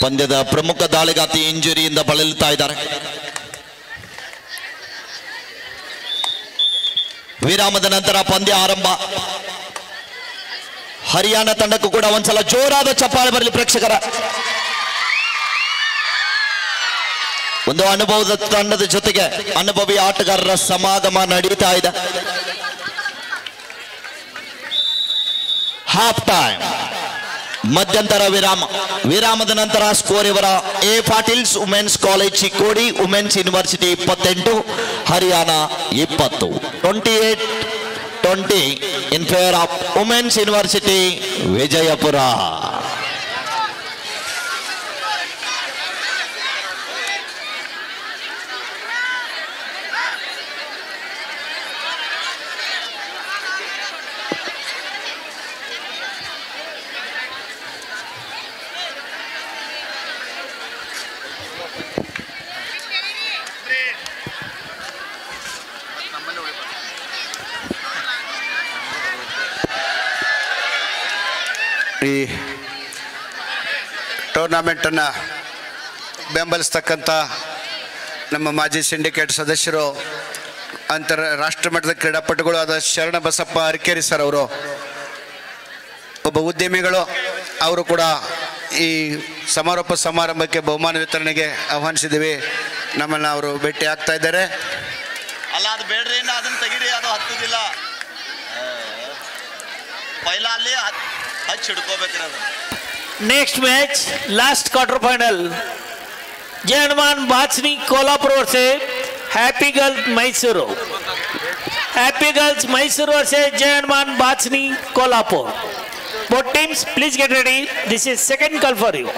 ಪಂದ್ಯದ ಪ್ರಮುಖ ದಾಳಿಗಾತಿ ಇಂಜುರಿಯಿಂದ ಬಳಲುತ್ತಾ ಇದ್ದಾರೆ. ವಿರಾಮದ ನಂತರ ಪಂದ್ಯ ಆರಂಭ. ಹರಿಯಾಣ ತಂಡಕ್ಕೂ ಕೂಡ ಒಂದ್ಸಲ ಜೋರಾದ ಚಪ್ಪಾಳೆ ಬರಲಿ ಪ್ರೇಕ್ಷಕರ. ಒಂದು ಅನುಭವದ ತಂಡದ ಜೊತೆಗೆ ಅನುಭವಿ ಆಟಗಾರರ ಸಮಾಗಮ ನಡೀತಾ ಇದೆ. ಹಾಫ್ ಟೈಮ್, ಮಧ್ಯಂತರ ವಿರಾಮ. ವಿರಾಮದ ನಂತರ ಸ್ಕೋರ್ ಇವರ A Patil's women's college Chikkodi, women's university 28, Haryana 20. 28-20 in favour of women's university Vijayapura. ಈ ಟೂರ್ನಮೆಂಟನ್ನು ಬೆಂಬಲಿಸ್ತಕ್ಕಂಥ ನಮ್ಮ ಮಾಜಿ ಸಿಂಡಿಕೇಟ್ ಸದಸ್ಯರು, ರಾಷ್ಟ್ರ ಮಟ್ಟದ ಕ್ರೀಡಾಪಟುಗಳು ಆದ ಶರಣಬಸಪ್ಪ ಅರಕೇರಿ ಸರ್ ಅವರು, ಒಬ್ಬ ಉದ್ಯಮಿಗಳು, ಅವರು ಕೂಡ ಈ ಸಮಾರೋಪ ಸಮಾರಂಭಕ್ಕೆ ಬಹುಮಾನ ವಿತರಣೆಗೆ ಆಹ್ವಾನಿಸಿದ್ದೀವಿ. ನಮ್ಮನ್ನು ಅವರು ಭೇಟಿ ಆಗ್ತಾ ಇದ್ದಾರೆ. ಅಲ್ಲ, ಅದು ಬೇಡ್ರಿ, ಅದನ್ನು ತೆಗಿರಿ, ಅದು ಹತ್ತುದಿಲ್ಲ. ಪೈಲ ಅಲ್ಲಿ ಹಚ್ಚಿ ಹಿಡ್ಕೋಬೇಕಿರೋದು. Next match last quarter final Jai Hanuman Bachni Kolhapur से happy girls Mysuru. Happy girls Mysuru से Jai Hanuman Bachni Kolhapur. Both teams please get ready. This is second call for you.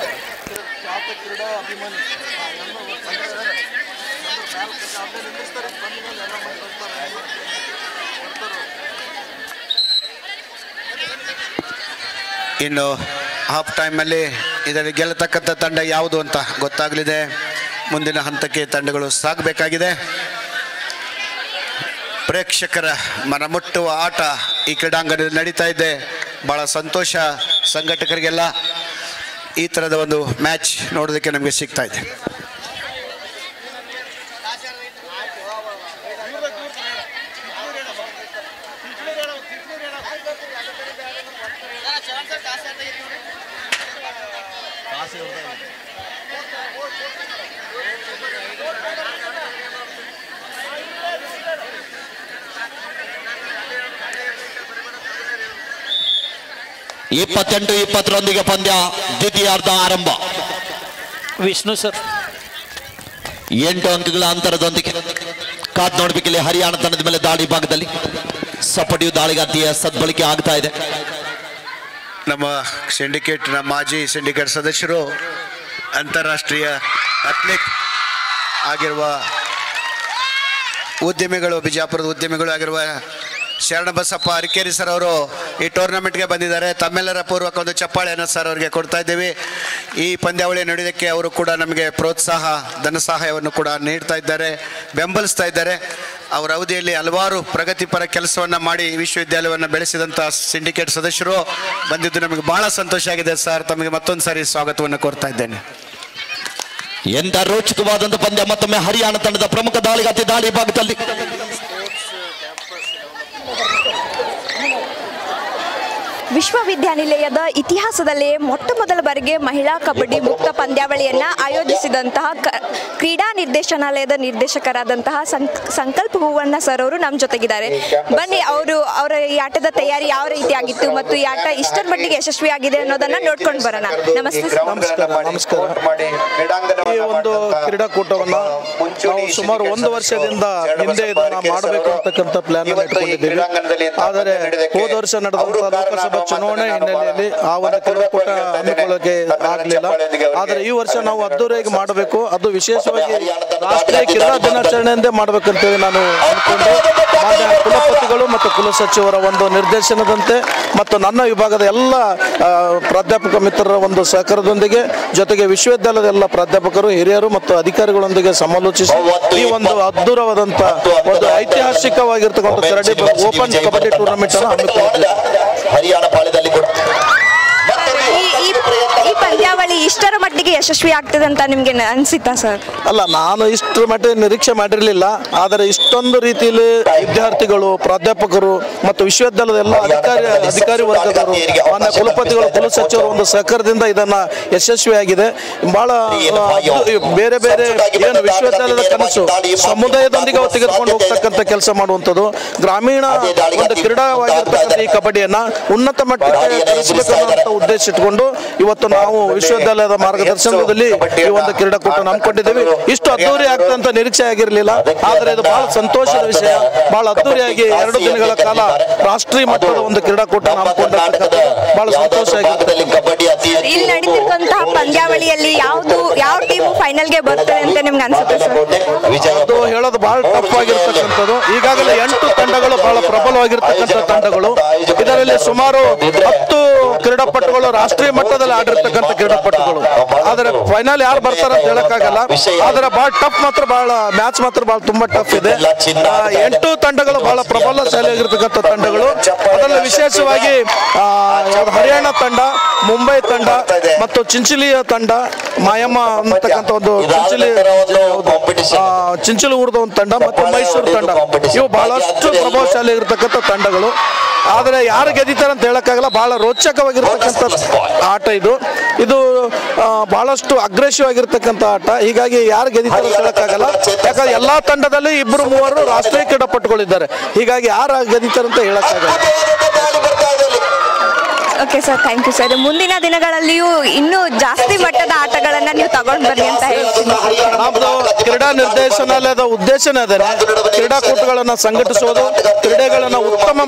ಇನ್ನು ಹಾಫ್ ಟೈಮಲ್ಲಿ ಇದರಲ್ಲಿ ಗೆಲ್ಲತಕ್ಕಂಥ ತಂಡ ಯಾವುದು ಅಂತ ಗೊತ್ತಾಗಲಿದೆ. ಮುಂದಿನ ಹಂತಕ್ಕೆ ತಂಡಗಳು ಸಾಗಬೇಕಾಗಿದೆ. ಪ್ರೇಕ್ಷಕರ ಮನಮುಟ್ಟುವ ಆಟ ಈ ಕ್ರೀಡಾಂಗಣದಲ್ಲಿ ನಡೀತಾ ಇದೆ. ಭಾಳ ಸಂತೋಷ ಸಂಘಟಕರಿಗೆಲ್ಲ ಈ ಥರದ ಒಂದು ಮ್ಯಾಚ್ ನೋಡೋದಕ್ಕೆ ನಮಗೆ ಸಿಗ್ತಾ ಇದೆ. ಇಪ್ಪತ್ತೆಂಟು 20 ಪಂದ್ಯ ದ್ವಿತೀಯಾರ್ಧ ಆರಂಭ. ವಿಷ್ಣು ಸರ್ 8 ಅಂಕಗಳ ಅಂತರದೊಂದಿಗೆ ಕಾದ್ ನೋಡ್ಬೇಕಿಲ್ಲಿ ಹರಿಯಾಣ ತಂಡದ ಮೇಲೆ ದಾಳಿ ಭಾಗದಲ್ಲಿ ಸಪಡಿಯು ದಾಳಿಗಾತಿಯ ಸದ್ಬಳಕೆ ಆಗ್ತಾ ಇದೆ. ನಮ್ಮ ಸಿಂಡಿಕೇಟ್ನ ಮಾಜಿ ಸಿಂಡಿಕೇಟ್ ಸದಸ್ಯರು, ಅಂತಾರಾಷ್ಟ್ರೀಯ ಅಥ್ಲೀಟ್ ಆಗಿರುವ ಉದ್ಯಮಿಗಳು, ಬಿಜಾಪುರದ ಉದ್ಯಮಿಗಳು ಆಗಿರುವ ಶರಣಬಸಪ್ಪ ಅರಕೇರಿ ಸರ್ ಅವರು ಈ ಟೂರ್ನಮೆಂಟ್ಗೆ ಬಂದಿದ್ದಾರೆ. ತಮ್ಮೆಲ್ಲರ ಪೂರ್ವಕ ಒಂದು ಚಪ್ಪಾಳೆಯನ್ನು ಸರ್ ಅವರಿಗೆ ಕೊಡ್ತಾ ಇದ್ದೀವಿ. ಈ ಪಂದ್ಯಾವಳಿ ನಡೆಯೋದಕ್ಕೆ ಅವರು ಕೂಡ ನಮಗೆ ಪ್ರೋತ್ಸಾಹ, ಧನ ಸಹಾಯವನ್ನು ಕೂಡ ನೀಡ್ತಾ ಇದ್ದಾರೆ, ಬೆಂಬಲಿಸ್ತಾ ಇದ್ದಾರೆ. ಅವರ ಅವಧಿಯಲ್ಲಿ ಹಲವಾರು ಪ್ರಗತಿಪರ ಕೆಲಸವನ್ನು ಮಾಡಿ ವಿಶ್ವವಿದ್ಯಾಲಯವನ್ನು ಬೆಳೆಸಿದಂಥ ಸಿಂಡಿಕೇಟ್ ಸದಸ್ಯರು ಬಂದಿದ್ದು ನಮಗೆ ಬಹಳ ಸಂತೋಷ ಆಗಿದೆ ಸರ್. ತಮಗೆ ಮತ್ತೊಂದು ಸಾರಿ ಸ್ವಾಗತವನ್ನು ಕೋರ್ತಾ ಇದ್ದೇನೆ. ಎಂಥ ರೋಚಕವಾದಂಥ ಪಂದ್ಯ. ಮತ್ತೊಮ್ಮೆ ಹರಿಯಾಣ ತಂಡದ ಪ್ರಮುಖ ದಾಳಿಗಾತಿ ದಾಳಿ ಭಾಗದಲ್ಲಿ ವಿಶ್ವವಿದ್ಯಾನಿಲಯದ ಇತಿಹಾಸದಲ್ಲೇ ಮೊಟ್ಟ ಮೊದಲ ಬಾರಿಗೆ ಮಹಿಳಾ ಕಬಡ್ಡಿ ಮುಕ್ತ ಪಂದ್ಯಾವಳಿಯನ್ನು ಆಯೋಜಿಸಿದಂತಹ ಕ್ರೀಡಾ ನಿರ್ದೇಶನಾಲಯದ ನಿರ್ದೇಶಕರಾದಂತಹ ಸಂಕಲ್ಪ ಹೂವಣ್ಣ ಸರ್ ಅವರು ನಮ್ಮ ಜೊತೆಗಿದ್ದಾರೆ. ಬನ್ನಿ, ಅವರ ಈ ಆಟದ ತಯಾರಿ ಯಾವ ರೀತಿ ಆಗಿತ್ತು ಮತ್ತು ಈ ಆಟ ಇಷ್ಟರ ಮಟ್ಟಿಗೆ ಯಶಸ್ವಿ ಆಗಿದೆ ಅನ್ನೋದನ್ನ ನೋಡ್ಕೊಂಡು ಬರೋಣ. ನಮಸ್ತೆ. ನಮಸ್ಕಾರ. ಈ ಒಂದು ಕ್ರೀಡಾಕೂಟವನ್ನ ನಾವು ಸುಮಾರು 1 ವರ್ಷದಿಂದ ಹಿಂದೆ ಇದನ್ನ ಮಾಡಬೇಕು ಅಂತಕ್ಕಂಥ ಪ್ಲಾನ್ ಇಟ್ಕೊಂಡಿದ್ದೀವಿ. ಆದರೆ ಹೋದ ವರ್ಷ ನಡೆದಂತಹ ಲೋಕಸಭಾ ಚುನಾವಣೆ ಹಿನ್ನೆಲೆಯಲ್ಲಿ ಆ ಒಂದು ಕ್ರೀಡಾಕೂಟ ಹಮ್ಮಿಕೊಳ್ಳೋಕೆ ಆಗಲಿಲ್ಲ. ಆದರೆ ಈ ವರ್ಷ ನಾವು ಅದ್ದೂರಿಯಾಗಿ ಮಾಡಬೇಕು, ಅದು ವಿಶೇಷವಾಗಿ ರಾಷ್ಟ್ರೀಯ ಕ್ರೀಡಾ ದಿನಾಚರಣೆಯಂದೇ ಮಾಡಬೇಕಂತೇಳಿ ನಾನು ಅನ್ಕೊಂಡು ಮಾನ್ಯ ಕುಲಪತಿಗಳು ಮತ್ತು ಕುಲಸಚಿವರ ಒಂದು ನಿರ್ದೇಶನದಂತೆ ಮತ್ತು ನನ್ನ ವಿಭಾಗದ ಎಲ್ಲ ಪ್ರಾಧ್ಯಾಪಕ ಮಿತ್ರರ ಒಂದು ಸಹಕಾರದೊಂದಿಗೆ, ಜೊತೆಗೆ ವಿಶ್ವವಿದ್ಯಾಲಯದ ಎಲ್ಲ ಪ್ರಾಧ್ಯಾಪಕರು, ಹಿರಿಯರು ಮತ್ತು ಅಧಿಕಾರಿಗಳೊಂದಿಗೆ ಸಮಾಲೋಚಿಸಿ ಈ ಒಂದು ಅದ್ಭುತವಾದಂಥ ಒಂದು ಐತಿಹಾಸಿಕವಾಗಿರ್ತಕ್ಕಂಥ ಓಪನ್ ಕಬಡ್ಡಿ ಟೂರ್ನಮೆಂಟ್ ಅನ್ನು ಹಮ್ಮಿಕೊಂಡಿದ್ದೇವೆ. ಈ ಪಂದ್ಯಾವಳಿ ಇಷ್ಟರ ಮಟ್ಟಿಗೆ ಯಶಸ್ವಿ ಆಗ್ತದೆ ಅಂತ ನಿಮ್ಗೆ ಅನ್ಸಿತ್ತಾ ಸರ್? ಅಲ್ಲ, ನಾನು ಇಷ್ಟರ ಮಟ್ಟಿಗೆ ನಿರೀಕ್ಷೆ ಮಾಡಿರಲಿಲ್ಲ. ಆದರೆ ಇಷ್ಟೊಂದು ರೀತಿಯಲ್ಲಿ ವಿದ್ಯಾರ್ಥಿಗಳು, ಪ್ರಾಧ್ಯಾಪಕರು ಮತ್ತು ವಿಶ್ವವಿದ್ಯಾಲಯದ ಎಲ್ಲ ಅಧಿಕಾರಿ ವರ್ಗದವರು, ಮಾನ್ಯ ಕುಲಪತಿಗಳು, ಕುಲಸಚಿವರು ಒಂದು ಸಹಕಾರದಿಂದ ಇದನ್ನ ಯಶಸ್ವಿಯಾಗಿದೆ. ಬಹಳ ಬೇರೆ ಬೇರೆ ಏನು ವಿಶ್ವವಿದ್ಯಾಲಯದ ಕನಸು ಸಮುದಾಯದೊಂದಿಗೆ ತೆಗೆದುಕೊಂಡು ಹೋಗ್ತಕ್ಕಂಥ ಕೆಲಸ ಮಾಡುವಂಥದ್ದು, ಗ್ರಾಮೀಣ ಒಂದು ಕ್ರೀಡಾವಾಗಿರ್ತಕ್ಕಂಥ ಈ ಕಬಡ್ಡಿಯನ್ನ ಉನ್ನತ ಮಟ್ಟಕ್ಕೆ ತರಿಸಬೇಕನ್ನುವಂಥ ಉದ್ದೇಶ ಇಟ್ಕೊಂಡು ಇವತ್ತು ನಾವು ವಿಶ್ವವಿದ್ಯಾಲಯದ ಮಾರ್ಗದರ್ಶನದಲ್ಲಿ ಈ ಒಂದು ಕ್ರೀಡಾಕೂಟ ನಂಬ್ಕೊಂಡಿದ್ದೇವೆ. ಇಷ್ಟು ಅದ್ದೂರಿ ಆಗ್ತಂತ ನಿರೀಕ್ಷೆ ಆಗಿರಲಿಲ್ಲ. ಆದರೆ ಇದು ಬಹಳ ಸಂತೋಷದ ವಿಷಯ. ಬಹಳ ಅದ್ದೂರಿಯಾಗಿ 2 ದಿನಗಳ ಕಾಲ ರಾಷ್ಟ್ರೀಯ ಮಟ್ಟದ ಒಂದು ಕ್ರೀಡಾಕೂಟ ನಂಬ್ಕೊಂಡಿರ್ತಕ್ಕಂಥ ಬಹಳ ಸಂತೋಷ ಆಗಿದೆ. ಇಲ್ಲಿ ನಡೀತಿರುವಂತಹ ಪಂದ್ಯಾವಳಿಯಲ್ಲಿ ಯಾವ ಟೀಮ್ ಫೈನಲ್ಗೆ ಬರ್ತದೆ ಅಂತ ನಿಮ್ಗೆ ಅನ್ಸುತ್ತೆ ಸರ್? ಅದು ಹೇಳೋದು ಬಹಳ ಟಫ್ ಆಗಿರ್ತಕ್ಕಂಥದ್ದು. ಈಗಾಗಲೇ 8 ತಂಡಗಳು ಬಹಳ ಪ್ರಬಲವಾಗಿರ್ತಕ್ಕಂಥ ತಂಡಗಳು. ಇದರಲ್ಲಿ ಸುಮಾರು 10 ಕ್ರೀಡಾಪಟುಗಳು ರಾಷ್ಟ್ರೀಯ ಮಟ್ಟದಲ್ಲಿ ಆಡಿರ್ತಕ್ಕಂಥ ಕ್ರೀಡಾಪಟುಗಳು. ಆದರೆ ಫೈನಲ್ ಯಾರು ಬರ್ತಾರೆ ಅಂತ ಹೇಳಕ್ಕಾಗಲ್ಲ. ಆದರೆ ಬಹಳ ಟಫ್ ಮಾತ್ರ, ಬಹಳ ಮ್ಯಾಚ್ ಮಾತ್ರ ಬಹಳ ತುಂಬಾ ಟಫ್ ಇದೆ. 8 ತಂಡಗಳು ಬಹಳ ಪ್ರಬಲಶಾಲಿಯಾಗಿರ್ತಕ್ಕಂಥ ತಂಡಗಳು. ಅದರಲ್ಲಿ ವಿಶೇಷವಾಗಿ ಹರಿಯಾಣ ತಂಡ, ಮುಂಬೈ ತಂಡ ಮತ್ತು ಚಿಂಚಲಿಯ ತಂಡ, ಮಾಯಮ್ಮ ಅಂತಕ್ಕಂಥ ಒಂದು ಚಿಂಚಲಿ ಊರದ ಒಂದು ತಂಡ ಮತ್ತು ಮೈಸೂರು ತಂಡ, ಇವು ಬಹಳಷ್ಟು ಪ್ರಭಾವಶಾಲಿ ಇರತಕ್ಕಂಥ ತಂಡಗಳು. ಆದರೆ ಯಾರು ಗೆದ್ದಿತಾರೆ ಅಂತ ಹೇಳಕ್ಕಾಗಲ್ಲ. ಬಹಳ ರೋಚಕವಾಗಿರ್ತಕ್ಕಂಥ ಆಟ ಇದು ಬಹಳಷ್ಟು ಅಗ್ರೆಸಿವ್ ಆಗಿರ್ತಕ್ಕಂಥ ಆಟ. ಹೀಗಾಗಿ ಯಾರು ಗೆದ್ದಿತಾರೆ ಅಂತ ಹೇಳಕ್ಕಾಗಲ್ಲ. ಯಾಕಂದ್ರೆ ಎಲ್ಲಾ ತಂಡದಲ್ಲಿ 2-3 ರಾಷ್ಟ್ರೀಯ ಕ್ರೀಡಾಪಟುಗಳಿದ್ದಾರೆ. ಹೀಗಾಗಿ ಯಾರು ಗೆದ್ದಿತಾರೆ ಅಂತ ಹೇಳಕ್ಕಾಗಲ್ಲ. Okay sir, thank you sir. ಮುಂದಿನ ದಿನಗಳಲ್ಲಿಯೂ ಇನ್ನೂ ಜಾಸ್ತಿ ಮಟ್ಟದ ಆಟಗಳನ್ನ ನೀವು ತಗೊಂಡು ಬರ್ರಿ ಅಂತ ಹೇಳ್ತೀನಿ. ನಮ್ದು ಕ್ರೀಡಾ ನಿರ್ದೇಶನಾಲಯದ ಉದ್ದೇಶನೇ ಅದೇ, ಕ್ರೀಡಾಕೂಟಗಳನ್ನ ಸಂಘಟಿಸುವುದು, ಕ್ರೀಡೆಗಳನ್ನ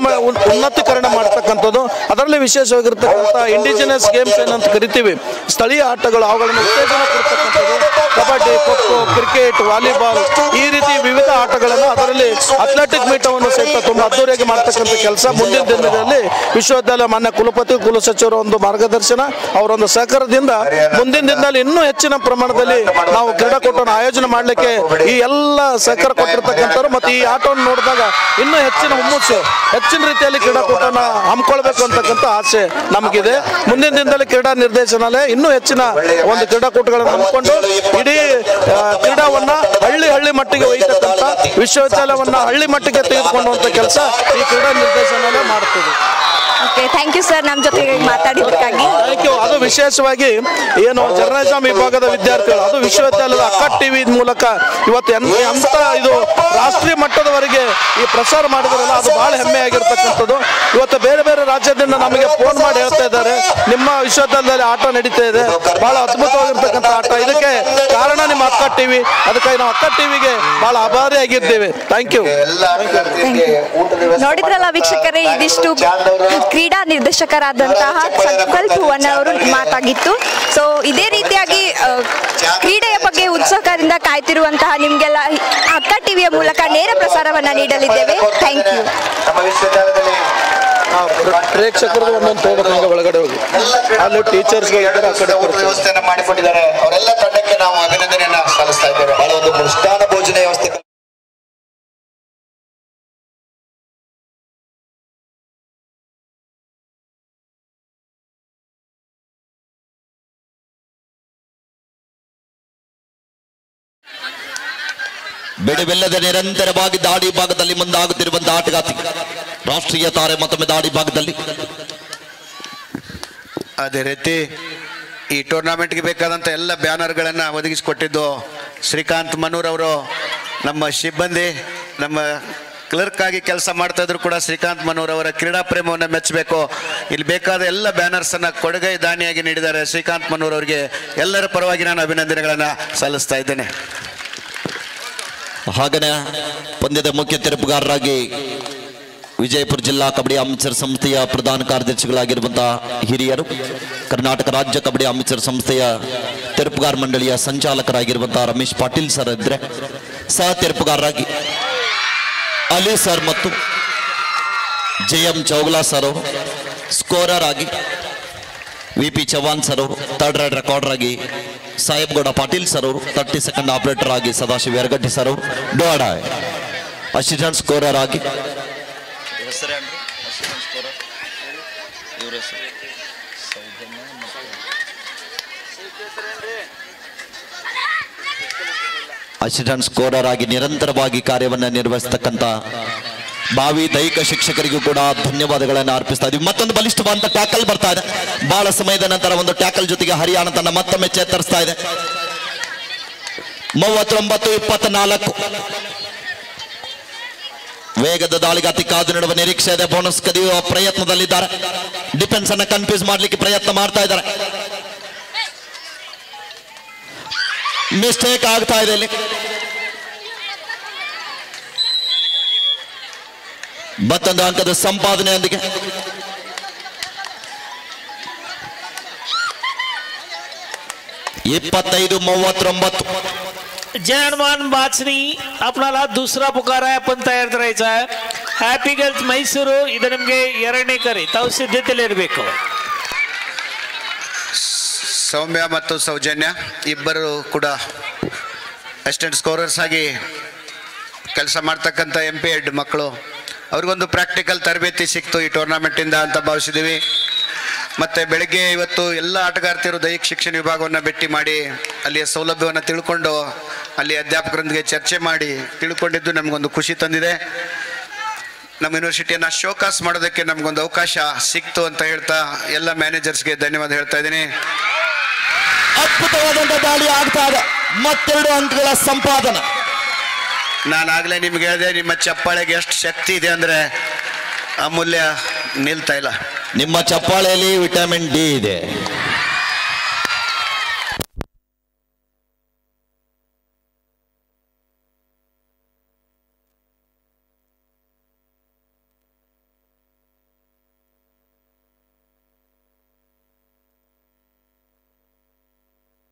ಉನ್ನತೀಕರಣ ಮಾಡ್ತಕ್ಕಂಥದ್ದು. ಅದರಲ್ಲಿ ವಿಶೇಷವಾಗಿರ್ತಕ್ಕಂಥ ಇಂಡಿಜಿನಸ್ ಗೇಮ್ಸ್ ಏನಂತ ಕರಿತೀವಿ, ಸ್ಥಳೀಯ ಆಟಗಳು, ಅವುಗಳನ್ನು ಉತ್ತೇಜನ ಕೊಡ್ತಕ್ಕಂಥದ್ದು. ಕಬಡ್ಡಿ, ಖೋ-ಖೋ, ಕ್ರಿಕೆಟ್, ವಾಲಿಬಾಲ್, ಈ ರೀತಿ ವಿವಿಧ ಆಟಗಳನ್ನು, ಅದರಲ್ಲಿ ಅಥ್ಲೆಟಿಕ್ ಮೀಟವನ್ನು ಸಹಿತ ತುಂಬಾ ಅದ್ದೂರಿಯಾಗಿ ಮಾಡ್ತಕ್ಕಂಥ ಕೆಲಸ ಮುಂದಿನ ದಿನಗಳಲ್ಲಿ ವಿಶ್ವವಿದ್ಯಾಲಯ ಮಾನ್ಯ ಕುಲಪತಿ, ಕುಲಸಚಿವರ ಒಂದು ಮಾರ್ಗದರ್ಶನ, ಅವರೊಂದು ಸಹಕಾರದಿಂದ ಮುಂದಿನ ದಿನದಲ್ಲಿ ಇನ್ನೂ ಹೆಚ್ಚಿನ ಪ್ರಮಾಣದಲ್ಲಿ ನಾವು ಕ್ರೀಡಾಕೂಟವನ್ನು ಆಯೋಜನೆ ಮಾಡಲಿಕ್ಕೆ ಈ ಎಲ್ಲ ಸಹಕಾರ ಕೊಟ್ಟಿರ್ತಕ್ಕಂಥವ್ರು ಮತ್ತು ಈ ಆಟವನ್ನು ನೋಡಿದಾಗ ಇನ್ನೂ ಹೆಚ್ಚಿನ ಹುಮ್ಮಸ್ಸು, ಹೆಚ್ಚಿನ ರೀತಿಯಲ್ಲಿ ಕ್ರೀಡಾಕೂಟವನ್ನು ಹಮ್ಮಿಕೊಳ್ಬೇಕು ಅಂತಕ್ಕಂಥ ಆಸೆ ನಮಗಿದೆ. ಮುಂದಿನ ದಿನದಲ್ಲಿ ಕ್ರೀಡಾ ನಿರ್ದೇಶನಾಲಯ ಇನ್ನೂ ಹೆಚ್ಚಿನ ಒಂದು ಕ್ರೀಡಾಕೂಟಗಳನ್ನು ಹಮ್ಮಿಕೊಂಡು ಇಡೀ ಕ್ರೀಡಾವನ್ನ ಹಳ್ಳಿ ಮಟ್ಟಿಗೆ ಒಯ್ಯತಕ್ಕಂಥ, ವಿಶ್ವವಿದ್ಯಾಲಯವನ್ನ ಹಳ್ಳಿ ಮಟ್ಟಿಗೆ ತೆಗೆದುಕೊಳ್ಳುವಂಥ ಕೆಲಸ ಈ ಕ್ರೀಡಾ ನಿರ್ದೇಶನಾಲಯ ಮಾಡುತ್ತದೆ. ಓಕೆ, ಥ್ಯಾಂಕ್ ಯು ಸರ್, ನಮ್ಮ ಜೊತೆಗೆ ಮಾತಾಡಿದ್ದಕ್ಕಾಗಿ. Thank you. ಅದು ವಿಶೇಷವಾಗಿ ಏನು ಜರ್ನಲಿಸಂ ವಿಭಾಗದ ವಿದ್ಯಾರ್ಥಿಗಳು, ಅದು ವಿಶ್ವವಿದ್ಯಾಲಯದ ಅಕ್ಕ ಟಿವಿ ಮೂಲಕ ಇವತ್ತು ಎಂತ ಇದು ರಾಷ್ಟ್ರೀಯ ಮಟ್ಟದವರೆಗೆ ಈ ಪ್ರಸಾರ ಮಾಡಿದ್ರಲ್ಲ, ಅದು ಬಹಳ ಹೆಮ್ಮೆ ಆಗಿರ್ತಕ್ಕಂಥದ್ದು. ಇವತ್ತು ಬೇರೆ ಬೇರೆ ರಾಜ್ಯದಿಂದ ನಮಗೆ ಫೋನ್ ಮಾಡಿ ಹೇಳ್ತಾ ಇದ್ದಾರೆ, ನಿಮ್ಮ ವಿಶ್ವವಿದ್ಯಾಲಯದಲ್ಲಿ ಆಟ ನಡೀತಾ ಇದೆ, ಬಹಳ ಅದ್ಭುತವಾಗಿರ್ತಕ್ಕಂಥ ಆಟ, ಇದಕ್ಕೆ ಕಾರಣ ನಿಮ್ಮ ಅಕ್ಕ ಟಿವಿ. ಅದಕ್ಕಾಗಿ ನಾವು ಅಕ್ಕ ಟಿವಿಗೆ ಬಹಳ ಆಭಾರಿಯಾಗಿದ್ದೇವೆ. Thank you. ನೋಡಿದ್ರಲ್ಲ ವೀಕ್ಷಕರೇ, ಇದಿಷ್ಟು ಕ್ರೀಡಾ ನಿರ್ದೇಶಕರಾದಂತಹ ಸಂಕಲ್ಪ ಭುವನ್ ಅವರು ಮಾತಾಗಿತ್ತು. ಸೊ ಇದೇ ರೀತಿಯಾಗಿ ಕ್ರೀಡೆಯ ಬಗ್ಗೆ ಉತ್ಸುಕದಿಂದ ಕಾಯ್ತಿರುವಂತಹ ನಿಮ್ಗೆಲ್ಲ ಅಕ್ಕ ಟಿವಿಯ ಮೂಲಕ ನೇರ ಪ್ರಸಾರವನ್ನ ನೀಡಲಿದ್ದೇವೆ. Thank you. ಪ್ರೇಕ್ಷಕರು ಒಂದೊಂದು ಒಳಗಡೆ ಹೋಗಿ ಅಲ್ಲಿ ಟೀಚರ್ಸ್ ವ್ಯವಸ್ಥೆಯನ್ನು ಮಾಡಿಕೊಂಡಿದ್ದಾರೆ. ಅವರೆಲ್ಲ ತಂಡಕ್ಕೆ ನಾವು ಅಭಿನಂದನೆಯನ್ನ ಸಲ್ಲಿಸ್ತಾ ಇದ್ದೇವೆ. ಬಹಳ ಒಂದು ಮೃಷ್ಟಾನ್ನ ಭೋಜನ ವ್ಯವಸ್ಥೆ. ಬಿಡುವಿಲ್ಲದೆ ನಿರಂತರವಾಗಿ ದಾಡಿ ಭಾಗದಲ್ಲಿ ಮುಂದಾಗುತ್ತಿರುವಂತಹ ಆಟಗಾತಿ, ರಾಷ್ಟ್ರೀಯ ತಾರೆ ಮತ್ತೊಮ್ಮೆ ದಾಡಿ ಭಾಗದಲ್ಲಿ. ಅದೇ ರೀತಿ ಈ ಟೂರ್ನಮೆಂಟ್ಗೆ ಬೇಕಾದಂಥ ಎಲ್ಲ ಬ್ಯಾನರ್ಗಳನ್ನು ಒದಗಿಸಿಕೊಟ್ಟಿದ್ದು ಶ್ರೀಕಾಂತ್ ಮನೂರ್ ಅವರು, ನಮ್ಮ ಸಿಬ್ಬಂದಿ, ನಮ್ಮ ಕ್ಲರ್ಕ್ ಆಗಿ ಕೆಲಸ ಮಾಡ್ತಾ ಇದ್ರು ಕೂಡ ಶ್ರೀಕಾಂತ್ ಮನೂರ್ ಅವರ ಕ್ರೀಡಾ ಪ್ರೇಮವನ್ನು ಮೆಚ್ಚಬೇಕು. ಇಲ್ಲಿ ಬೇಕಾದ ಎಲ್ಲ ಬ್ಯಾನರ್ಸನ್ನು ಕೊಡುಗೈ ದಾನಿಯಾಗಿ ನೀಡಿದ್ದಾರೆ ಶ್ರೀಕಾಂತ್ ಮನೂರ್ ಅವರಿಗೆ. ಎಲ್ಲರ ಪರವಾಗಿ ನಾನು ಅಭಿನಂದನೆಗಳನ್ನು ಸಲ್ಲಿಸ್ತಾ ಇದ್ದೇನೆ. ಹಾಗನೇ ಪಂದ್ಯದ ಮುಖ್ಯ ತೀರ್ಪುಗಾರರಾಗಿ ವಿಜಯಪುರ ಜಿಲ್ಲಾ ಕಬಡ್ಡಿ ಅಮೇಚರ್ ಸಂಸ್ಥೆಯ ಪ್ರಧಾನ ಕಾರ್ಯದರ್ಶಿಗಳಾಗಿರುವಂತಹ ಹಿರಿಯರು, ಕರ್ನಾಟಕ ರಾಜ್ಯ ಕಬಡ್ಡಿ ಅಮೇಚರ್ ಸಂಸ್ಥೆಯ ತೀರ್ಪುಗಾರ ಮಂಡಳಿಯ ಸಂಚಾಲಕರಾಗಿರುವಂತಹ ರಮೇಶ್ ಪಾಟೀಲ್ ಸರ್ ಇದ್ರೆ, ಸಹ ತೀರ್ಪುಗಾರರಾಗಿ ಅಲಿ ಸರ್ ಮತ್ತು JM ಚೌಗಲಾ ಸರ್ ಅವರು, ಸ್ಕೋರರ್ ಆಗಿ VP ಚವಾನ್ ಸರ್ ಅವರು, ಥರ್ಡ್ ರೈಡ್ ರೆಕಾರ್ಡರ್ ಆಗಿ ಸಾಹೇಬ್ಗೌಡ ಪಾಟೀಲ್ ಸರ್ ಅವರು, 30 ಸೆಕೆಂಡ್ ಆಪರೇಟರ್ ಆಗಿ ಸದಾಶಿವ ಯರಗಡ್ಡಿ ಸರ್ ಅವರು, ಡೋಡಾಯ್ ಅಸಿಸ್ಟೆಂಟ್ ಸ್ಕೋರರ್ ಆಗಿ ಅಸಿಸ್ಟೆಂಟ್ ಸ್ಕೋರರ್ ಆಗಿ ನಿರಂತರವಾಗಿ ಕಾರ್ಯವನ್ನು ನಿರ್ವಹಿಸತಕ್ಕಂತ ಭಾವಿ ದೈಹಿಕ ಶಿಕ್ಷಕರಿಗೂ ಕೂಡ ಧನ್ಯವಾದಗಳನ್ನು ಅರ್ಪಿಸ್ತಾ ಇದೀವಿ. ಮತ್ತೊಂದು ಬಲಿಷ್ಠವಾದಂತ ಟ್ಯಾಕಲ್ ಬರ್ತಾ ಇದೆ. ಬಹಳ ಸಮಯದ ನಂತರ ಒಂದು ಟ್ಯಾಕಲ್ ಜೊತೆಗೆ ಹರಿಯಾಣ ತನ್ನ ಮತ್ತೊಮ್ಮೆ ಚೇತರಿಸ್ತಾ ಇದೆ. 39-24 ವೇಗದ ದಾಳಿಗಾತಿ ಕಾದು ನೀಡುವ ನಿರೀಕ್ಷೆ ಇದೆ. ಬೋನಸ್ ಕದಿಯುವ ಪ್ರಯತ್ನದಲ್ಲಿದ್ದಾರೆ. ಡಿಫೆನ್ಸ್ ಅನ್ನ ಕನ್ಫ್ಯೂಸ್ ಮಾಡ್ಲಿಕ್ಕೆ ಪ್ರಯತ್ನ ಮಾಡ್ತಾ ಇದ್ದಾರೆ. ಮಿಸ್ಟೇಕ್ ಆಗ್ತಾ ಇದೆ ಇಲ್ಲಿ. ಮತ್ತೊಂದು ಅಂಕದ ಸಂಪಾದನೆಯೊಂದಿಗೆ 25-39. जय हनुमान बाचनी आपणाला दुसरा पुकार आहे, आपण तयार करायचा आहे. ಹ್ಯಾಪಿ ಗರ್ಲ್ಸ್ ಮೈಸೂರು ಇದು ನಿಮಗೆ ಎರಡನೇ ಕರೆ, ತಾವು ಸಿದ್ಧತೆಯಲ್ಲಿ ಇರಬೇಕು. ಸೌಮ್ಯ ಮತ್ತು ಸೌಜನ್ಯ ಇಬ್ಬರು ಕೂಡ ಅಸಿಸ್ಟೆಂಟ್ ಸ್ಕೋರರ್ಸ್ ಆಗಿ ಕೆಲಸ ಮಾಡ್ತಕ್ಕಂಥ MP-ಎಡ್ ಮಕ್ಕಳು. ಅವ್ರಿಗೊಂದು ಪ್ರಾಕ್ಟಿಕಲ್ ತರಬೇತಿ ಸಿಕ್ತು ಈ ಟೂರ್ನಮೆಂಟಿಂದ ಅಂತ ಭಾವಿಸಿದ್ದೀವಿ. ಮತ್ತು ಬೆಳಗ್ಗೆ ಇವತ್ತು ಎಲ್ಲ ಆಟಗಾರ್ತಿಯರು ದೈಹಿಕ ಶಿಕ್ಷಣ ವಿಭಾಗವನ್ನು ಭೇಟಿ ಮಾಡಿ ಅಲ್ಲಿಯ ಸೌಲಭ್ಯವನ್ನು ತಿಳ್ಕೊಂಡು ಅಲ್ಲಿ ಅಧ್ಯಾಪಕರೊಂದಿಗೆ ಚರ್ಚೆ ಮಾಡಿ ತಿಳ್ಕೊಂಡಿದ್ದು ನಮಗೊಂದು ಖುಷಿ ತಂದಿದೆ. ನಮ್ಮ ಯೂನಿವರ್ಸಿಟಿಯನ್ನು ಶೋಕಾಸ್ ಮಾಡೋದಕ್ಕೆ ನಮಗೊಂದು ಅವಕಾಶ ಸಿಕ್ತು ಅಂತ ಹೇಳ್ತಾ ಎಲ್ಲ ಮ್ಯಾನೇಜರ್ಸ್ಗೆ ಧನ್ಯವಾದ ಹೇಳ್ತಾ ಇದ್ದೀನಿ. ಅದ್ಭುತವಾದಂಥ ದಾಳಿ ಆಗ್ತಾ ಇದೆ. ಮತ್ತೆರಡು ಅಂಕಗಳ ಸಂಪಾದನೆ. ನಾನಾಗಲೇ ನಿಮ್ಗೆ ಹೇಳಿದೆ, ನಿಮ್ಮ ಚಪ್ಪಾಳೆಗೆ ಎಷ್ಟು ಶಕ್ತಿ ಇದೆ ಅಂದರೆ ಅಮೂಲ್ಯ ನಿಲ್ತಾ ಇಲ್ಲ. ನಿಮ್ಮ ಚಪ್ಪಾಳೆಯಲ್ಲಿ ವಿಟಮಿನ್ ಡಿ ಇದೆ.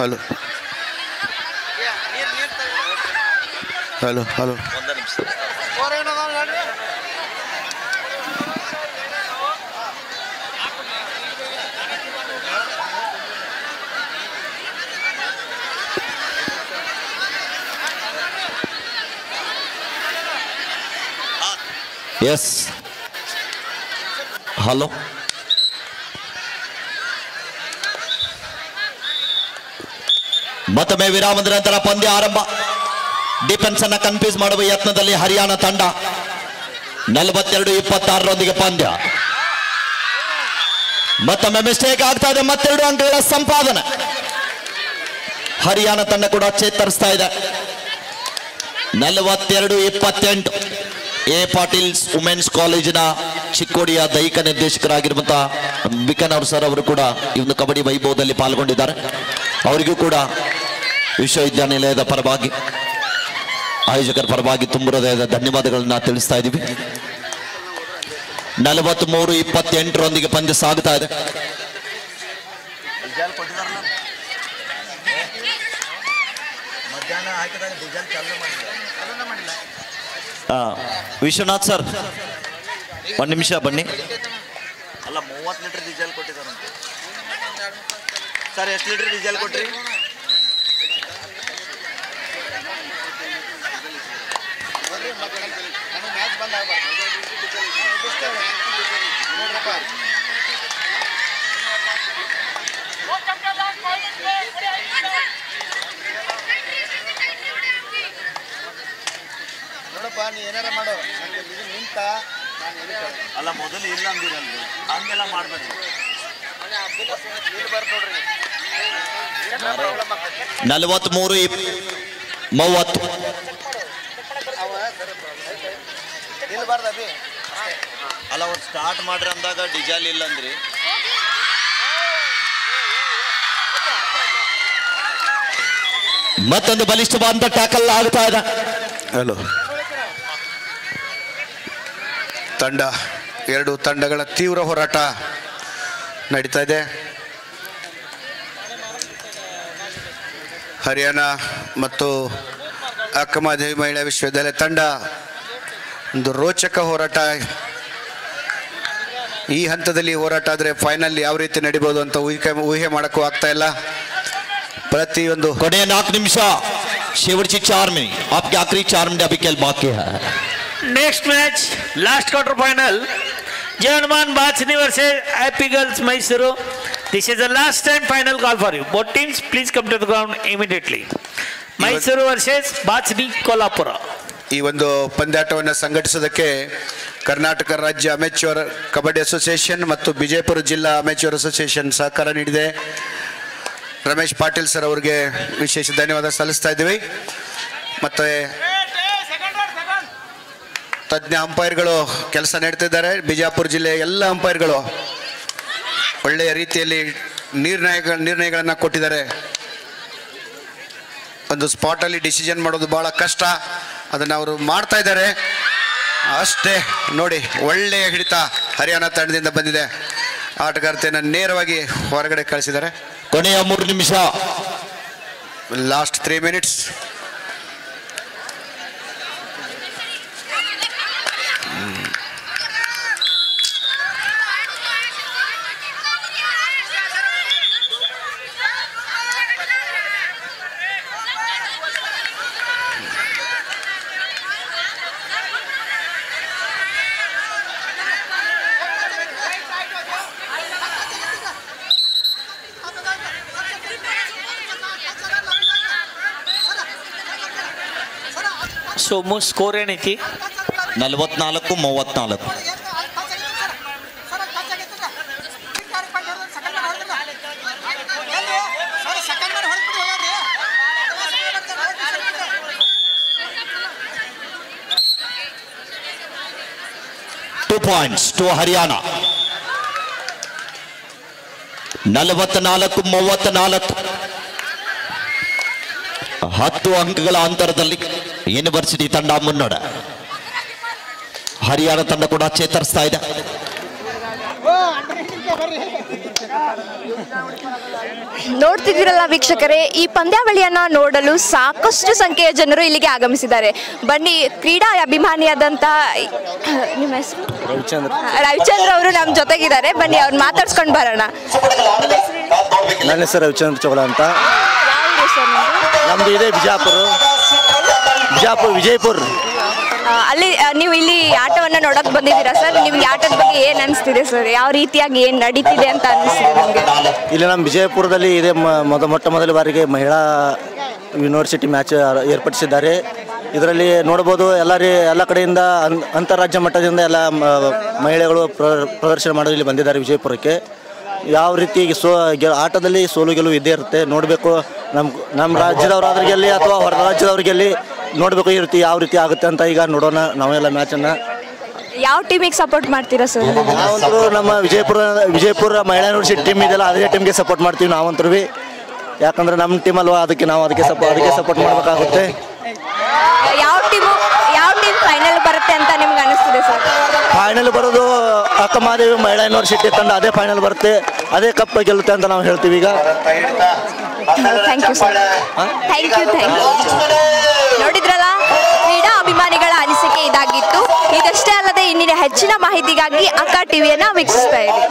Hello hello hello yes hello ಮತ್ತೊಮ್ಮೆ ವಿರಾಮದ ನಂತರ ಪಂದ್ಯ ಆರಂಭ. ಡಿಫೆನ್ಸ್ ಅನ್ನ ಕನ್ಫ್ಯೂಸ್ ಮಾಡುವ ಯತ್ನದಲ್ಲಿ ಹರಿಯಾಣ ತಂಡ 42-26 ಪಂದ್ಯ. ಮತ್ತೊಮ್ಮೆ ಮಿಸ್ಟೇಕ್ ಆಗ್ತಾ ಇದೆ. ಮತ್ತೆರಡು ಅಂಕಗಳ ಸಂಪಾದನೆ. ಹರಿಯಾಣ ತಂಡ ಕೂಡ ಚೇತರಿಸ್ತಾ ಇದೆ. 42-28. ಎ ಪಾಟೀಲ್ಸ್ ವುಮೆನ್ಸ್ ಕಾಲೇಜಿನ ಚಿಕ್ಕೋಡಿಯ ದೈಹಿಕ ನಿರ್ದೇಶಕರಾಗಿರುವಂತಹ ಬಿಕನೌರ್ ಸರ್ ಅವರು ಕೂಡ ಈ ಒಂದು ಕಬಡ್ಡಿ ವೈಭವದಲ್ಲಿ ಪಾಲ್ಗೊಂಡಿದ್ದಾರೆ. ಅವರಿಗೂ ಕೂಡ ವಿಶ್ವವಿದ್ಯಾನಿಲಯದ ಪರವಾಗಿ ಆಯೋಜಕರ ಪರವಾಗಿ ತುಂಬ ಹೃದಯದ ಧನ್ಯವಾದಗಳನ್ನ ತಿಳಿಸ್ತಾ ಇದ್ದೀವಿ. 43-28 ಪಂದ್ಯ ಸಾಗುತ್ತಾ ಇದೆ. ವಿಶ್ವನಾಥ್ ಸರ್ ಒಂದು ನಿಮಿಷ ಬನ್ನಿ. ಅಲ್ಲ 30 ಲೀಟರ್ ಡೀಸೆಲ್ ಕೊಟ್ಟಿದ್ದಾರಂತೆ ಸರ್. ಎಷ್ಟು ಲೀಟರ್ ಡೀಸೆಲ್ ಕೊಟ್ರಿ? ನೋಡಪ್ಪ ನೀ ಏನಾರ ಮಾಡೋ ನಿಂತ ಅಲ್ಲ ಮೊದಲು ಇಲ್ಲ ಅಂದಿರಲ್ರಿ ಹಂಗೆಲ್ಲ ಮಾಡ್ಬೇಡಿ. 43-30 ಅಲ್ಲ ಅವ್ರು ಸ್ಟಾರ್ಟ್ ಮಾಡ್ರಿ ಅಂದಾಗ ಡೀಸೆಲ್ ಇಲ್ಲ ಅಂದ್ರಿ. ಮತ್ತೊಂದು ಬಲಿಷ್ಠವಾದ ಟ್ಯಾಕಲ್ ಆಗ್ತಾ ಇದೆ. ಹಲೋ ತಂಡ ಎರಡು ತಂಡಗಳ ತೀವ್ರ ಹೋರಾಟ ನಡೀತಾ ಇದೆ. ಹರಿಯಾಣ ಮತ್ತು ಅಕ್ಕಮಹಾದೇವಿ ಮಹಿಳಾ ವಿಶ್ವವಿದ್ಯಾಲಯ ತಂಡ ಒಂದು ರೋಚಕ ಹೋರಾಟ. ಈ ಹಂತದಲ್ಲಿ ಹೋರಾಟ ಆದರೆ ಫೈನಲ್ ಯಾವ ರೀತಿ ನಡಿಬೋದು ಅಂತ ಊಹೆ ಮಾಡೋಕ್ಕೂ ಆಗ್ತಾ ಇಲ್ಲ. ಪ್ರತಿಯೊಂದು ಕೊನೆಯ 4 ನಿಮಿಷ शेवटची 4 मिनिट. आपके आखिरी 4 मिनट अभी खेल बाकी है. Next match last quarter final जयमान Bachni versus happy girls Mysuru. This is the last and final call for you. Both teams please come to the ground immediately. Mysuru versus Bachni Kolhapura. ಈ ಒಂದು ಪಂದ್ಯಾಟವನ್ನು ಸಂಘಟಿಸೋದಕ್ಕೆ ಕರ್ನಾಟಕ ರಾಜ್ಯ ಅಮೆಚ್ಯೂರ್ ಕಬಡ್ಡಿ ಅಸೋಸಿಯೇಷನ್ ಮತ್ತು ಬಿಜಯಪುರ ಜಿಲ್ಲಾ ಅಮೆಚ್ಯೂರ್ ಅಸೋಸಿಯೇಷನ್ ಸಹಕಾರ ನೀಡಿದೆ. ರಮೇಶ್ ಪಾಟೀಲ್ ಸರ್ ಅವರಿಗೆ ವಿಶೇಷ ಧನ್ಯವಾದ ಸಲ್ಲಿಸ್ತಾ ಇದ್ದೀವಿ. ಮತ್ತು ತಜ್ಞ ಅಂಪೈರ್ಗಳು ಕೆಲಸ ನೀಡ್ತಿದ್ದಾರೆ. ಬಿಜಾಪುರ ಜಿಲ್ಲೆಯ ಎಲ್ಲ ಅಂಪೈರ್ಗಳು ಒಳ್ಳೆಯ ರೀತಿಯಲ್ಲಿ ನಿರ್ಣಯಗಳನ್ನು ಕೊಟ್ಟಿದ್ದಾರೆ. ಒಂದು ಸ್ಪಾಟಲ್ಲಿ ಡಿಸಿಷನ್ ಮಾಡೋದು ಭಾಳ ಕಷ್ಟ, ಅದನ್ನು ಅವರು ಮಾಡ್ತಾ ಇದ್ದಾರೆ. ಅಷ್ಟೇ ನೋಡಿ, ಒಳ್ಳೆಯ ಹಿಡಿತ ಹರಿಯಾಣ ತಂಡದಿಂದ ಬಂದಿದೆ. ಆಟಗಾರ್ತಿಯನ್ನು ನೇರವಾಗಿ ಹೊರಗಡೆ ಕಳಿಸಿದ್ದಾರೆ. ಕೊನೆಯ 3 ನಿಮಿಷ, ಲಾಸ್ಟ್ 3 ಮಿನಿಟ್ಸ್. So score ಏನೈತಿ? 44-34. Two points to Haryana. 44-34. 10 ಅಂಕಗಳ ಅಂತರದಲ್ಲಿ ಯೂನಿವರ್ಸಿಟಿ ತಂಡ ಮುನ್ನಡೆ. ಹರಿಯಾಣ ತಂಡ ಕೂಡ ಚೇತರಿಸ್ತಾ ಇದೆ. ನೋಡ್ತಿದ್ದೀರಲ್ಲ ವೀಕ್ಷಕರೇ, ಈ ಪಂದ್ಯಾವಳಿಯನ್ನ ನೋಡಲು ಸಾಕಷ್ಟು ಸಂಖ್ಯೆಯ ಜನರು ಇಲ್ಲಿಗೆ ಆಗಮಿಸಿದ್ದಾರೆ. ಬನ್ನಿ, ಕ್ರೀಡಾ ಅಭಿಮಾನಿಯಾದಂಥ ನಿಮ್ಮ ಹೆಸರು ರವಿಚಂದ್ರ ಅವರು ನಮ್ಮ ಜೊತೆಗಿದ್ದಾರೆ. ಬನ್ನಿ ಅವ್ರು ಮಾತಾಡ್ಸ್ಕೊಂಡು ಬರೋಣ. ನನ್ನ ಹೆಸರು ರವಿಚಂದ್ರ ಚೋಳ ಅಂತ. ನಮ್ದು ಇದೆ ವಿಜಯಪುರ. ಅಲ್ಲಿ ನೀವು ಇಲ್ಲಿ ಆಟವನ್ನು ನೋಡಕ್ ಬಂದಿದ್ದೀರಾ ಸರ್? ನಿಮ್ಗೆ ಆಟದ ಬಗ್ಗೆ ಏನು ಅನಿಸ್ತಿದೆ ಸರ್? ಯಾವ ರೀತಿಯಾಗಿ ಏನು ನಡೀತಿದೆ ಅಂತ ಅನಿಸ್ತಿದೆ ನಿಮಗೆ? ಇಲ್ಲಿ ನಮ್ಮ ವಿಜಯಪುರದಲ್ಲಿ ಇದೆ ಮೊಟ್ಟ ಮೊದಲ ಬಾರಿಗೆ ಮಹಿಳಾ ಯೂನಿವರ್ಸಿಟಿ ಮ್ಯಾಚ್ ಏರ್ಪಡಿಸಿದ್ದಾರೆ. ಇದರಲ್ಲಿ ನೋಡ್ಬೋದು ಎಲ್ಲ ಕಡೆಯಿಂದ ಅಂತಾರಾಜ್ಯ ಮಟ್ಟದಿಂದ ಎಲ್ಲ ಮಹಿಳೆಗಳು ಪ್ರದರ್ಶನ ಮಾಡಲು ಇಲ್ಲಿ ಬಂದಿದ್ದಾರೆ ವಿಜಯಪುರಕ್ಕೆ. ಯಾವ ರೀತಿ ಆಟದಲ್ಲಿ ಸೋಲು ಗೆಲುವು ಇದ್ದೇ ಇರುತ್ತೆ. ನೋಡಬೇಕು, ನಮ್ಮ ರಾಜ್ಯದವರಾದ್ರೆ ಗೆಲ್ಲಿ ಅಥವಾ ಹೊರ ರಾಜ್ಯದವ್ರಿಗೆ ಗೆಲ್ಲಿ ನೋಡಬೇಕು ಈ ರೀತಿ ಯಾವ ರೀತಿ ಆಗುತ್ತೆ ಅಂತ. ಈಗ ನೋಡೋಣ ನಾವೆಲ್ಲ ಮ್ಯಾಚನ್ನು. ಯಾವ ಟೀಮಿಗೆ ಸಪೋರ್ಟ್ ಮಾಡ್ತೀರಾ ಸರ್? ನಾವಂತರೂ ನಮ್ಮ ವಿಜಯಪುರ ಮಹಿಳಾ ಯೂನಿವರ್ಸಿಟಿ ಟೀಮ್ ಇದೆಯಲ್ಲ, ಅದೇ ಟೀಮ್ಗೆ ಸಪೋರ್ಟ್ ಮಾಡ್ತೀವಿ ನಾವಂತರೂ. ಯಾಕಂದ್ರೆ ನಮ್ಮ ಟೀಮ್ ಅಲ್ವಾ, ಅದಕ್ಕೆ ಸಪೋರ್ಟ್ ಮಾಡಬೇಕಾಗುತ್ತೆ. ಯಾವ ಟೀಮ್ ಫೈನಲ್ ಬರುತ್ತೆ ಅಂತ ನಿಮ್ಗೆ ಅನಿಸ್ತಿದೆ ಸರ್? ಫೈನಲ್ ಬರೋದು ಅಕ್ಕಮಹಾದೇವಿ ಮಹಿಳಾ ಯೂನಿವರ್ಸಿಟಿ ತಂಡ ಅದೇ ಫೈನಲ್ ಬರುತ್ತೆ, ಅದೇ ಕಪ್ ಗೆಲ್ಲುತ್ತೆ ಅಂತ ನಾವು ಹೇಳ್ತೀವಿ. ಈಗ thank you sir. Thank you. ನೋಡಿದ್ರಲ್ಲ, ಕ್ರೀಡಾ ಅಭಿಮಾನಿಗಳ ಅನಿಸಿಕೆ ಇದಾಗಿತ್ತು. ಇದಷ್ಟೇ ಅಲ್ಲದೆ ಇನ್ನಿನ ಹೆಚ್ಚಿನ ಮಾಹಿತಿಗಾಗಿ ಅಕ್ಕ ಟಿವಿಯನ್ನು ವೀಕ್ಷಿಸ್ತಾ ಇರಿ.